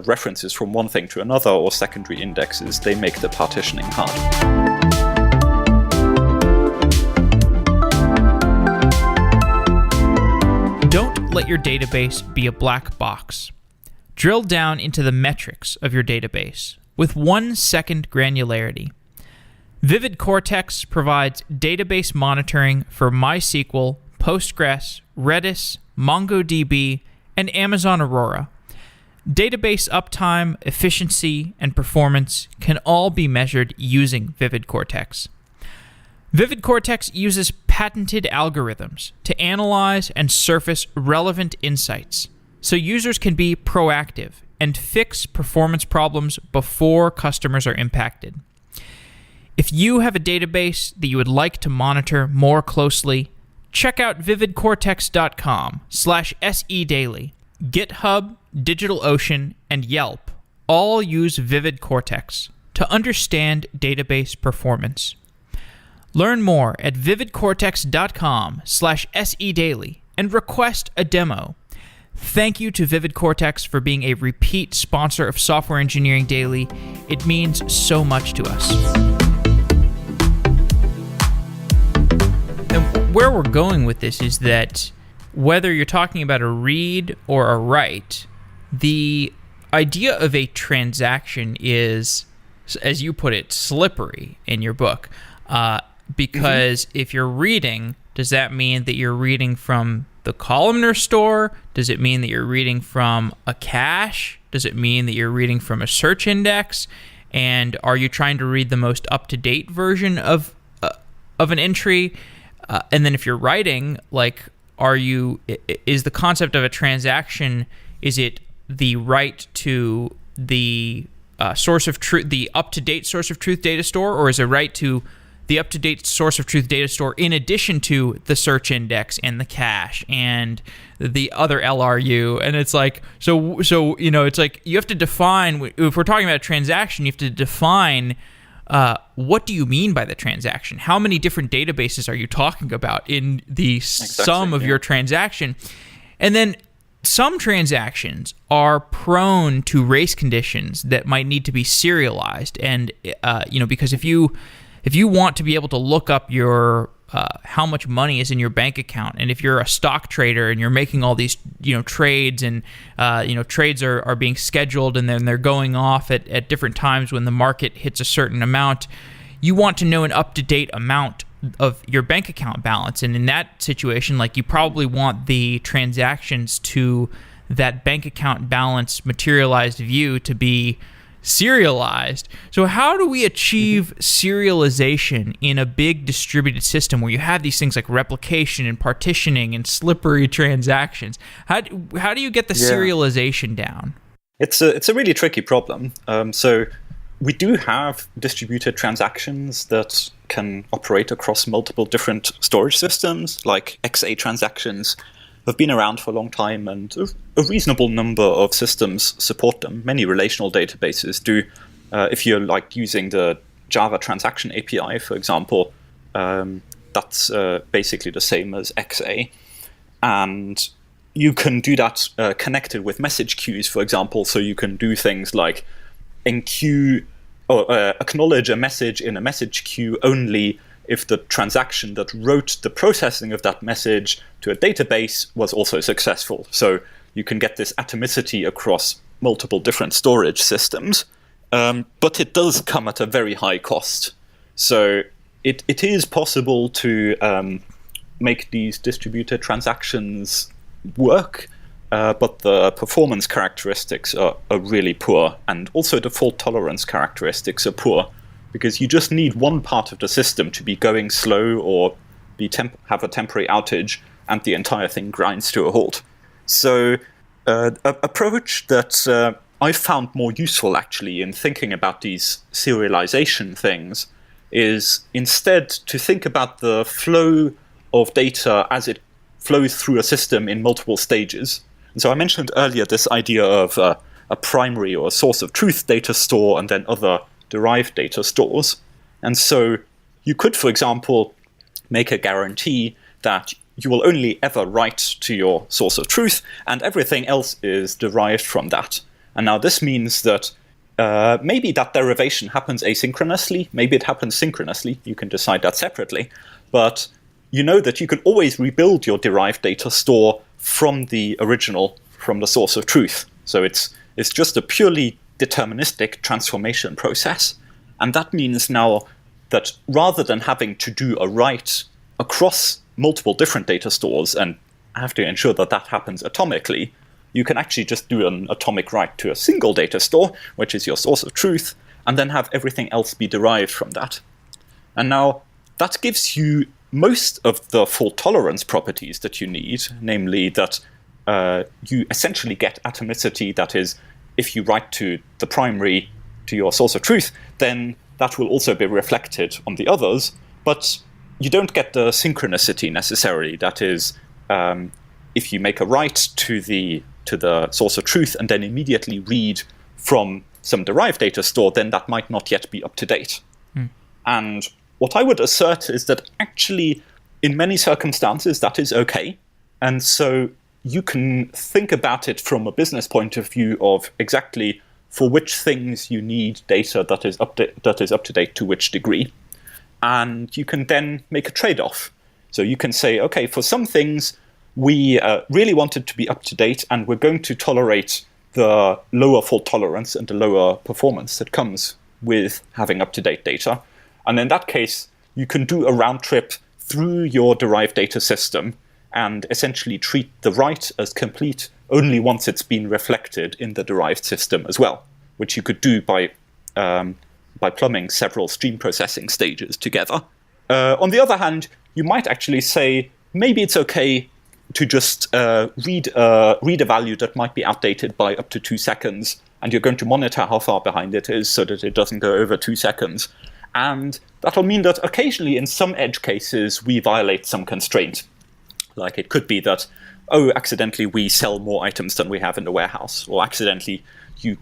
B: references from one thing to another, or secondary indexes, they make the partitioning hard.
A: Don't let your database be a black box. Drill down into the metrics of your database with 1 second granularity. Vivid Cortex provides database monitoring for MySQL, Postgres, Redis, MongoDB, and Amazon Aurora. Database uptime, efficiency, and performance can all be measured using Vivid Cortex. Vivid Cortex uses patented algorithms to analyze and surface relevant insights, so users can be proactive and fix performance problems before customers are impacted. If you have a database that you would like to monitor more closely, check out vividcortex.com/sedaily. GitHub, DigitalOcean, and Yelp all use Vivid Cortex to understand database performance. Learn more at vividcortex.com/sedaily and request a demo. Thank you to Vivid Cortex for being a repeat sponsor of Software Engineering Daily. It means so much to us. And where we're going with this is that whether you're talking about a read or a write, the idea of a transaction is, as you put it, slippery in your book. Because if you're reading, does that mean that you're reading from the Columnar store? Does it mean that you're reading from a cache? Does it mean that you're reading from a search index? And are you trying to read the most up-to-date version of an entry? And then if you're writing, like, is the concept of a transaction, is it the write to the source of truth, the up-to-date source of truth data store, or is it write to the up-to-date source of truth data store in addition to the search index and the cache and the other LRU? And it's like, so it's like you have to define, if we're talking about a transaction, you have to define what do you mean by the transaction? How many different databases are you talking about in the sum of your transaction? And then some transactions are prone to race conditions that might need to be serialized. And, because if you want to be able to look up your how much money is in your bank account, and if you're a stock trader and you're making all these trades, and trades are being scheduled and then they're going off at different times when the market hits a certain amount, you want to know an up-to-date amount of your bank account balance. And in that situation, like, you probably want the transactions to that bank account balance materialized view to be serialized. So how do we achieve serialization in a big distributed system where you have these things like replication and partitioning and slippery transactions? How do you get the serialization down?
B: It's a really tricky problem. So we do have distributed transactions that can operate across multiple different storage systems, like XA transactions have been around for a long time, and a reasonable number of systems support them. Many relational databases do. If you're like using the Java Transaction API, for example, that's basically the same as XA. And you can do that connected with message queues, for example, so you can do things like enqueue or acknowledge a message in a message queue only if the transaction that wrote the processing of that message to a database was also successful. So you can get this atomicity across multiple different storage systems. But it does come at a very high cost. So it is possible to make these distributed transactions work, but the performance characteristics are really poor, and also the fault tolerance characteristics are poor, because you just need one part of the system to be going slow or have a temporary outage, and the entire thing grinds to a halt. So an approach that I found more useful, actually, in thinking about these serialization things is instead to think about the flow of data as it flows through a system in multiple stages. And so I mentioned earlier this idea of a primary or a source of truth data store and then other derived data stores. And so you could, for example, make a guarantee that you will only ever write to your source of truth, and everything else is derived from that. And now this means that maybe that derivation happens asynchronously, maybe it happens synchronously, you can decide that separately, but you know that you can always rebuild your derived data store from the original, from the source of truth. So it's just a purely deterministic transformation process. And that means now that rather than having to do a write across multiple different data stores and have to ensure that that happens atomically, you can actually just do an atomic write to a single data store, which is your source of truth, and then have everything else be derived from that. And now that gives you most of the fault tolerance properties that you need, namely that you essentially get atomicity. That is, if you write to the primary, to your source of truth, then that will also be reflected on the others, but you don't get the synchronicity necessarily. That is, if you make a write to the source of truth and then immediately read from some derived data store, then that might not yet be up to date. And what I would assert is that actually, in many circumstances, that is okay. And so you can think about it from a business point of view of exactly for which things you need data that is up to date to which degree. And you can then make a trade-off. So you can say, okay, for some things, we really want it to be up to date, and we're going to tolerate the lower fault tolerance and the lower performance that comes with having up-to-date data. And in that case, you can do a round trip through your derived data system and essentially treat the write as complete only once it's been reflected in the derived system as well, which you could do by plumbing several stream processing stages together. On the other hand, you might actually say, maybe it's okay to just read a value that might be outdated by up to 2 seconds, and you're going to monitor how far behind it is so that it doesn't go over 2 seconds. And that'll mean that occasionally in some edge cases we violate some constraint. Like it could be that, accidentally we sell more items than we have in the warehouse, or accidentally you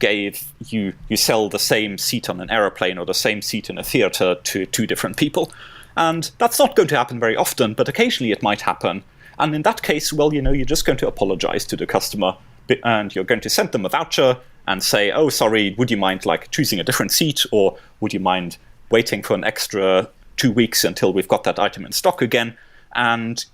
B: sell the same seat on an aeroplane or the same seat in a theater to 2 different people. And that's not going to happen very often, but occasionally it might happen. And in that case, well, you're just going to apologize to the customer, and you're going to send them a voucher and say, oh, sorry, would you mind choosing a different seat, or would you mind waiting for an extra 2 weeks until we've got that item in stock again? And,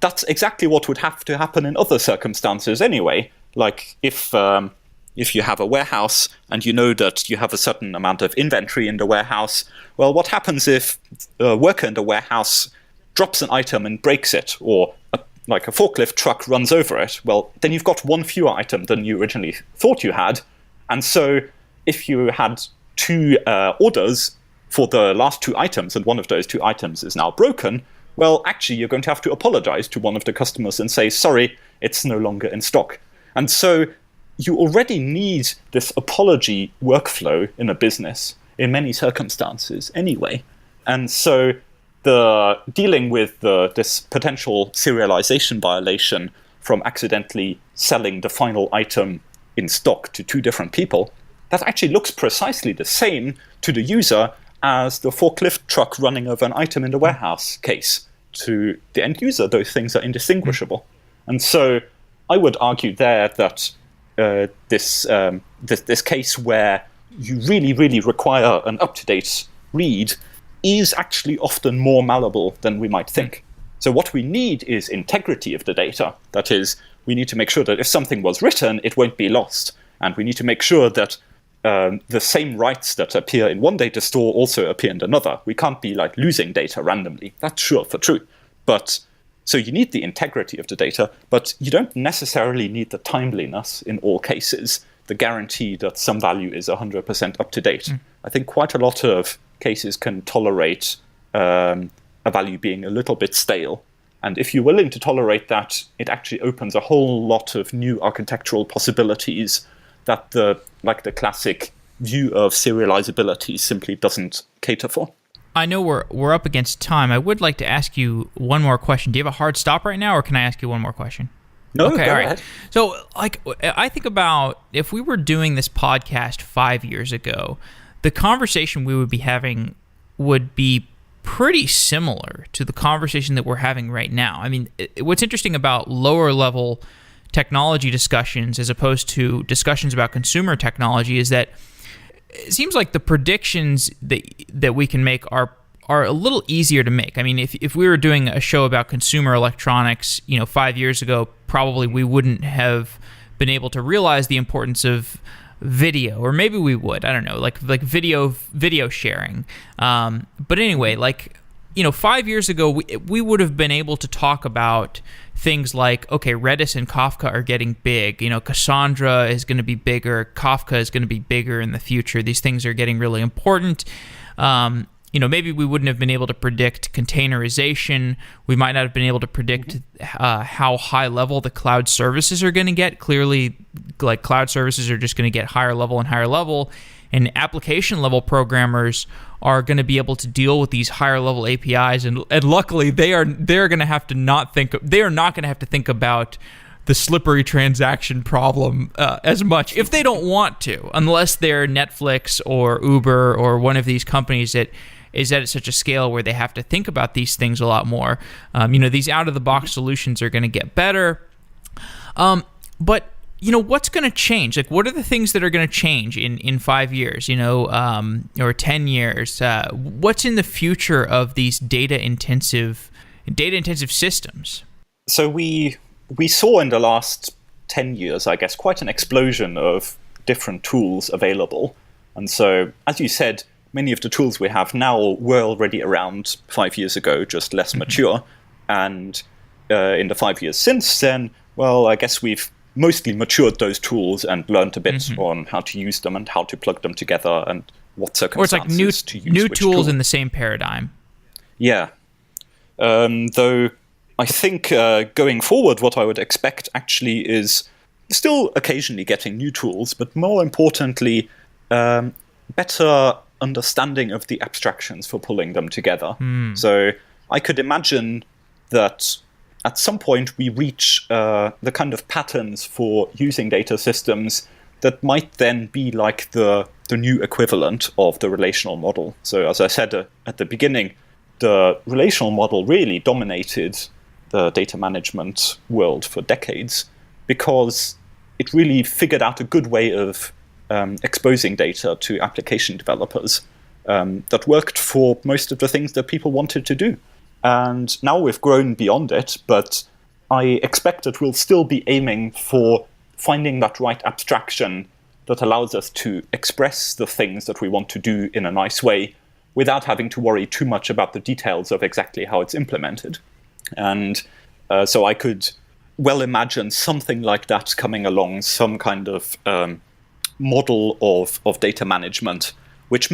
B: that's exactly what would have to happen in other circumstances anyway. Like if you have a warehouse and you know that you have a certain amount of inventory in the warehouse, well, what happens if a worker in the warehouse drops an item and breaks it, or a forklift truck runs over it? Well, then you've got one fewer item than you originally thought you had. And so if you had 2 orders for the last 2 items, and one of those 2 items is now broken, well, actually, you're going to have to apologize to one of the customers and say, sorry, it's no longer in stock. And so you already need this apology workflow in a business in many circumstances anyway. And so the dealing with this potential serialization violation from accidentally selling the final item in stock to two different people, that actually looks precisely the same to the user as the forklift truck running over an item in the warehouse case. To the end user, those things are indistinguishable. And so I would argue there that this case where you really, really require an up-to-date read is actually often more malleable than we might think. So what we need is integrity of the data. That is, we need to make sure that if something was written, it won't be lost. And we need to make sure that the same rights that appear in one data store also appear in another. We can't be like losing data randomly. That's sure for true. But so you need the integrity of the data, but you don't necessarily need the timeliness in all cases, the guarantee that some value is 100% up to date. I think quite a lot of cases can tolerate a value being a little bit stale. And if you're willing to tolerate that, it actually opens a whole lot of new architectural possibilities that the classic view of serializability simply doesn't cater for.
A: I know we're up against time. I would like to ask you one more question. Do you have a hard stop right now, or can I ask you one more question?
B: No,
A: okay,
B: go
A: all right.
B: ahead.
A: So, I think about if we were doing this podcast 5 years ago, the conversation we would be having would be pretty similar to the conversation that we're having right now. I mean, what's interesting about lower level technology discussions as opposed to discussions about consumer technology is that it seems like the predictions that we can make are a little easier to make. I mean, if we were doing a show about consumer electronics, 5 years ago, probably we wouldn't have been able to realize the importance of video, or maybe we would. I don't know, like video sharing. But anyway, 5 years ago, we would have been able to talk about things like, okay, Redis and Kafka are getting big. Cassandra is going to be bigger. Kafka is going to be bigger in the future. These things are getting really important. Maybe we wouldn't have been able to predict containerization. We might not have been able to predict how high level the cloud services are going to get. Clearly, like cloud services are just going to get higher level and higher level. And application level programmers are going to be able to deal with these higher level APIs, and luckily they're going to have to not going to have to think about the slippery transaction problem as much if they don't want to, unless they're Netflix or Uber or one of these companies that is at such a scale where they have to think about these things a lot more. These out of the box solutions are going to get better, but what's going to change? Like, what are the things that are going to change in 5 years, or 10 years? What's in the future of these data intensive systems?
B: So we saw in the last 10 years, I guess, quite an explosion of different tools available. And so, as you said, many of the tools we have now were already around 5 years ago, just less mature. And in the 5 years since then, well, I guess we've mostly matured those tools and learned a bit on how to use them and how to plug them together and what circumstances
A: to use new tools in the same paradigm.
B: Yeah. Though I think going forward, what I would expect actually is still occasionally getting new tools, but more importantly, better understanding of the abstractions for pulling them together. So I could imagine that at some point we reach the kind of patterns for using data systems that might then be like the new equivalent of the relational model. So as I said at the beginning, the relational model really dominated the data management world for decades because it really figured out a good way of exposing data to application developers that worked for most of the things that people wanted to do. And now we've grown beyond it, but I expect that we'll still be aiming for finding that right abstraction that allows us to express the things that we want to do in a nice way without having to worry too much about the details of exactly how it's implemented. And so I could well imagine something like that coming along, some kind of model of data management, which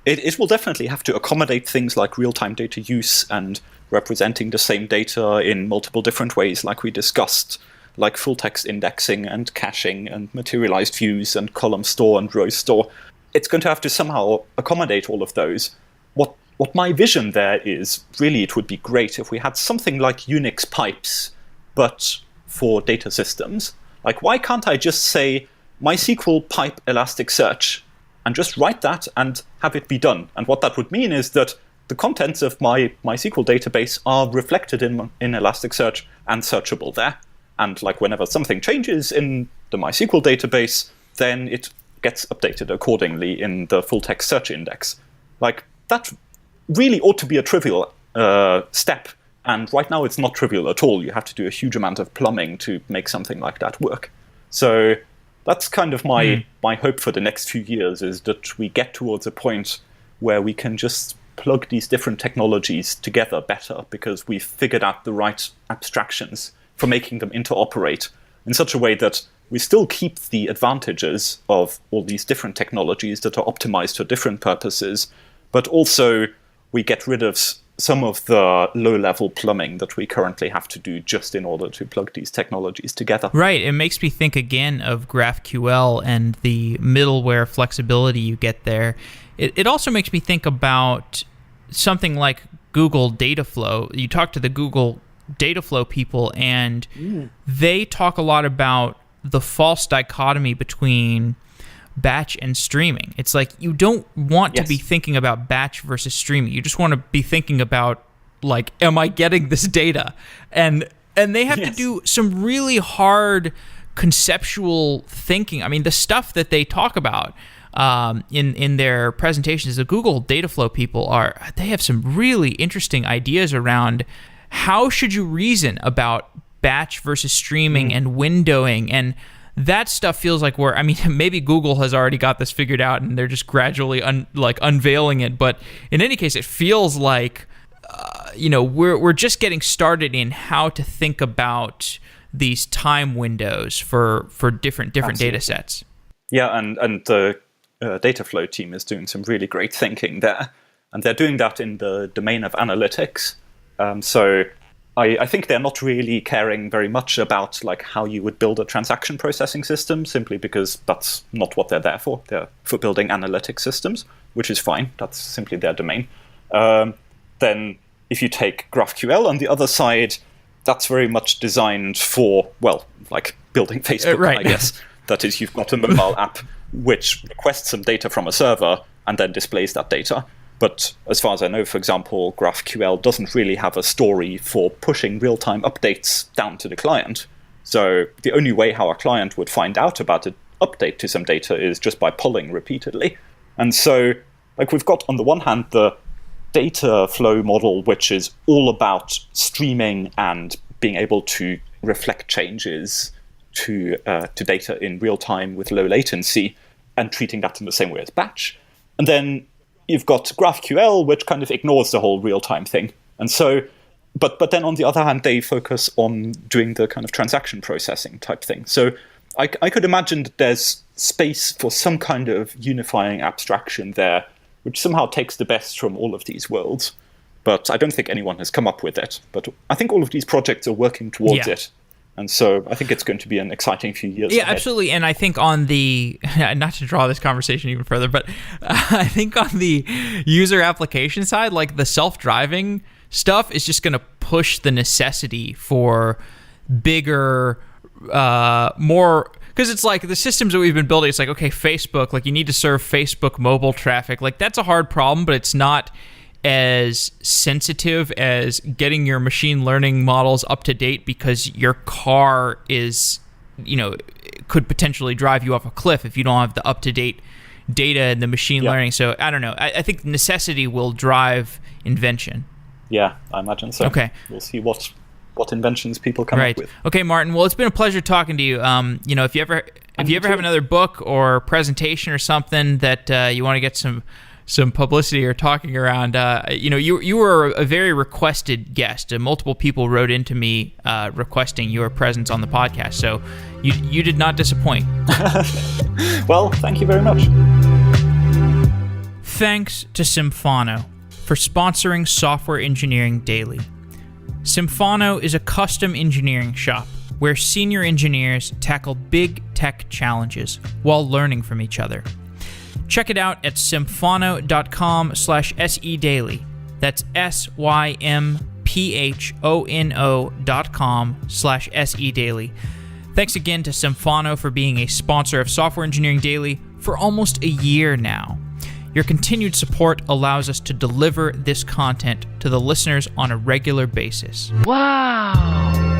B: it will definitely have to accommodate things like real-time data use and representing the same data in multiple different ways, like we discussed. like full text indexing and caching and materialized views and column store and row store. It's going to have to somehow accommodate all of those. What my vision there is, really, it would be great if we had something like Unix pipes, but for data systems. Like, why can't I just say MySQL pipe Elasticsearch and just write that and have it be done? And what that would mean is that the contents of my MySQL database are reflected in Elasticsearch and searchable there. And like whenever something changes in the MySQL database, then it gets updated accordingly in the full text search index. Like, that really ought to be a trivial step. And right now it's not trivial at all. You have to do a huge amount of plumbing to make something like that work. So that's kind of my hope for the next few years, is that we get towards a point where we can just plug these different technologies together better, because we've figured out the right abstractions for making them interoperate in such a way that we still keep the advantages of all these different technologies that are optimized for different purposes, but also we get rid of some of the low-level plumbing that we currently have to do just in order to plug these technologies together.
A: Right. It makes me think again of GraphQL and the middleware flexibility you get there. It also makes me think about something like Google Dataflow. You talk to the Google Dataflow people, and they talk a lot about the false dichotomy between batch and streaming. It's like you don't want to be thinking about batch versus streaming. You just want to be thinking about, like, am I getting this data? And they have to do some really hard conceptual thinking. I mean, the stuff that they talk about in their presentations, the Google Dataflow people they have some really interesting ideas around how should you reason about batch versus streaming and windowing, and that stuff feels like maybe Google has already got this figured out and they're just gradually unveiling it. But in any case, it feels like we're just getting started in how to think about these time windows for different data sets.
B: Yeah, and the Dataflow team is doing some really great thinking there, and they're doing that in the domain of analytics. So I think they're not really caring very much about like how you would build a transaction processing system, simply because that's not what they're there for. They're for building analytic systems, which is fine. That's simply their domain. Then if you take GraphQL on the other side, that's very much designed for, well, like building Facebook, right. I guess. That is, you've got a mobile app which requests some data from a server and then displays that data. But as far as I know, for example, GraphQL doesn't really have a story for pushing real-time updates down to the client. So the only way how a client would find out about an update to some data is just by polling repeatedly. And so like we've got, on the one hand, the data flow model, which is all about streaming and being able to reflect changes to data in real time with low latency and treating that in the same way as batch. And then you've got GraphQL, which kind of ignores the whole real-time thing. And so, but then on the other hand, they focus on doing the kind of transaction processing type thing. So I could imagine that there's space for some kind of unifying abstraction there, which somehow takes the best from all of these worlds. But I don't think anyone has come up with it. But I think all of these projects are working towards it. And so I think it's going to be an exciting few years ahead.
A: Absolutely. And I think on the, not to draw this conversation even further, but I think on the user application side, like the self-driving stuff is just going to push the necessity for bigger, more, because it's like the systems that we've been building, it's like, okay, Facebook, like you need to serve Facebook mobile traffic. Like that's a hard problem, but it's not as sensitive as getting your machine learning models up to date, because your car is, could potentially drive you off a cliff if you don't have the up to date data and the machine learning. So I don't know. I think necessity will drive invention.
B: Yeah, I imagine so.
A: Okay.
B: We'll see what inventions people come up with.
A: Okay, Martin. Well, it's been a pleasure talking to you. If you ever have another book or presentation or something that you want to get some publicity or talking around, you were a very requested guest. Multiple people wrote into me requesting your presence on the podcast, so you did not disappoint.
B: Well, thank you very much.
A: Thanks to Symphono for sponsoring Software Engineering Daily. Symphono is a custom engineering shop where senior engineers tackle big tech challenges while learning from each other. Check it out at symphono.com/sedaily. That's symphono.com/sedaily. Thanks again to Symphono for being a sponsor of Software Engineering Daily for almost a year now. Your continued support allows us to deliver this content to the listeners on a regular basis.
C: Wow!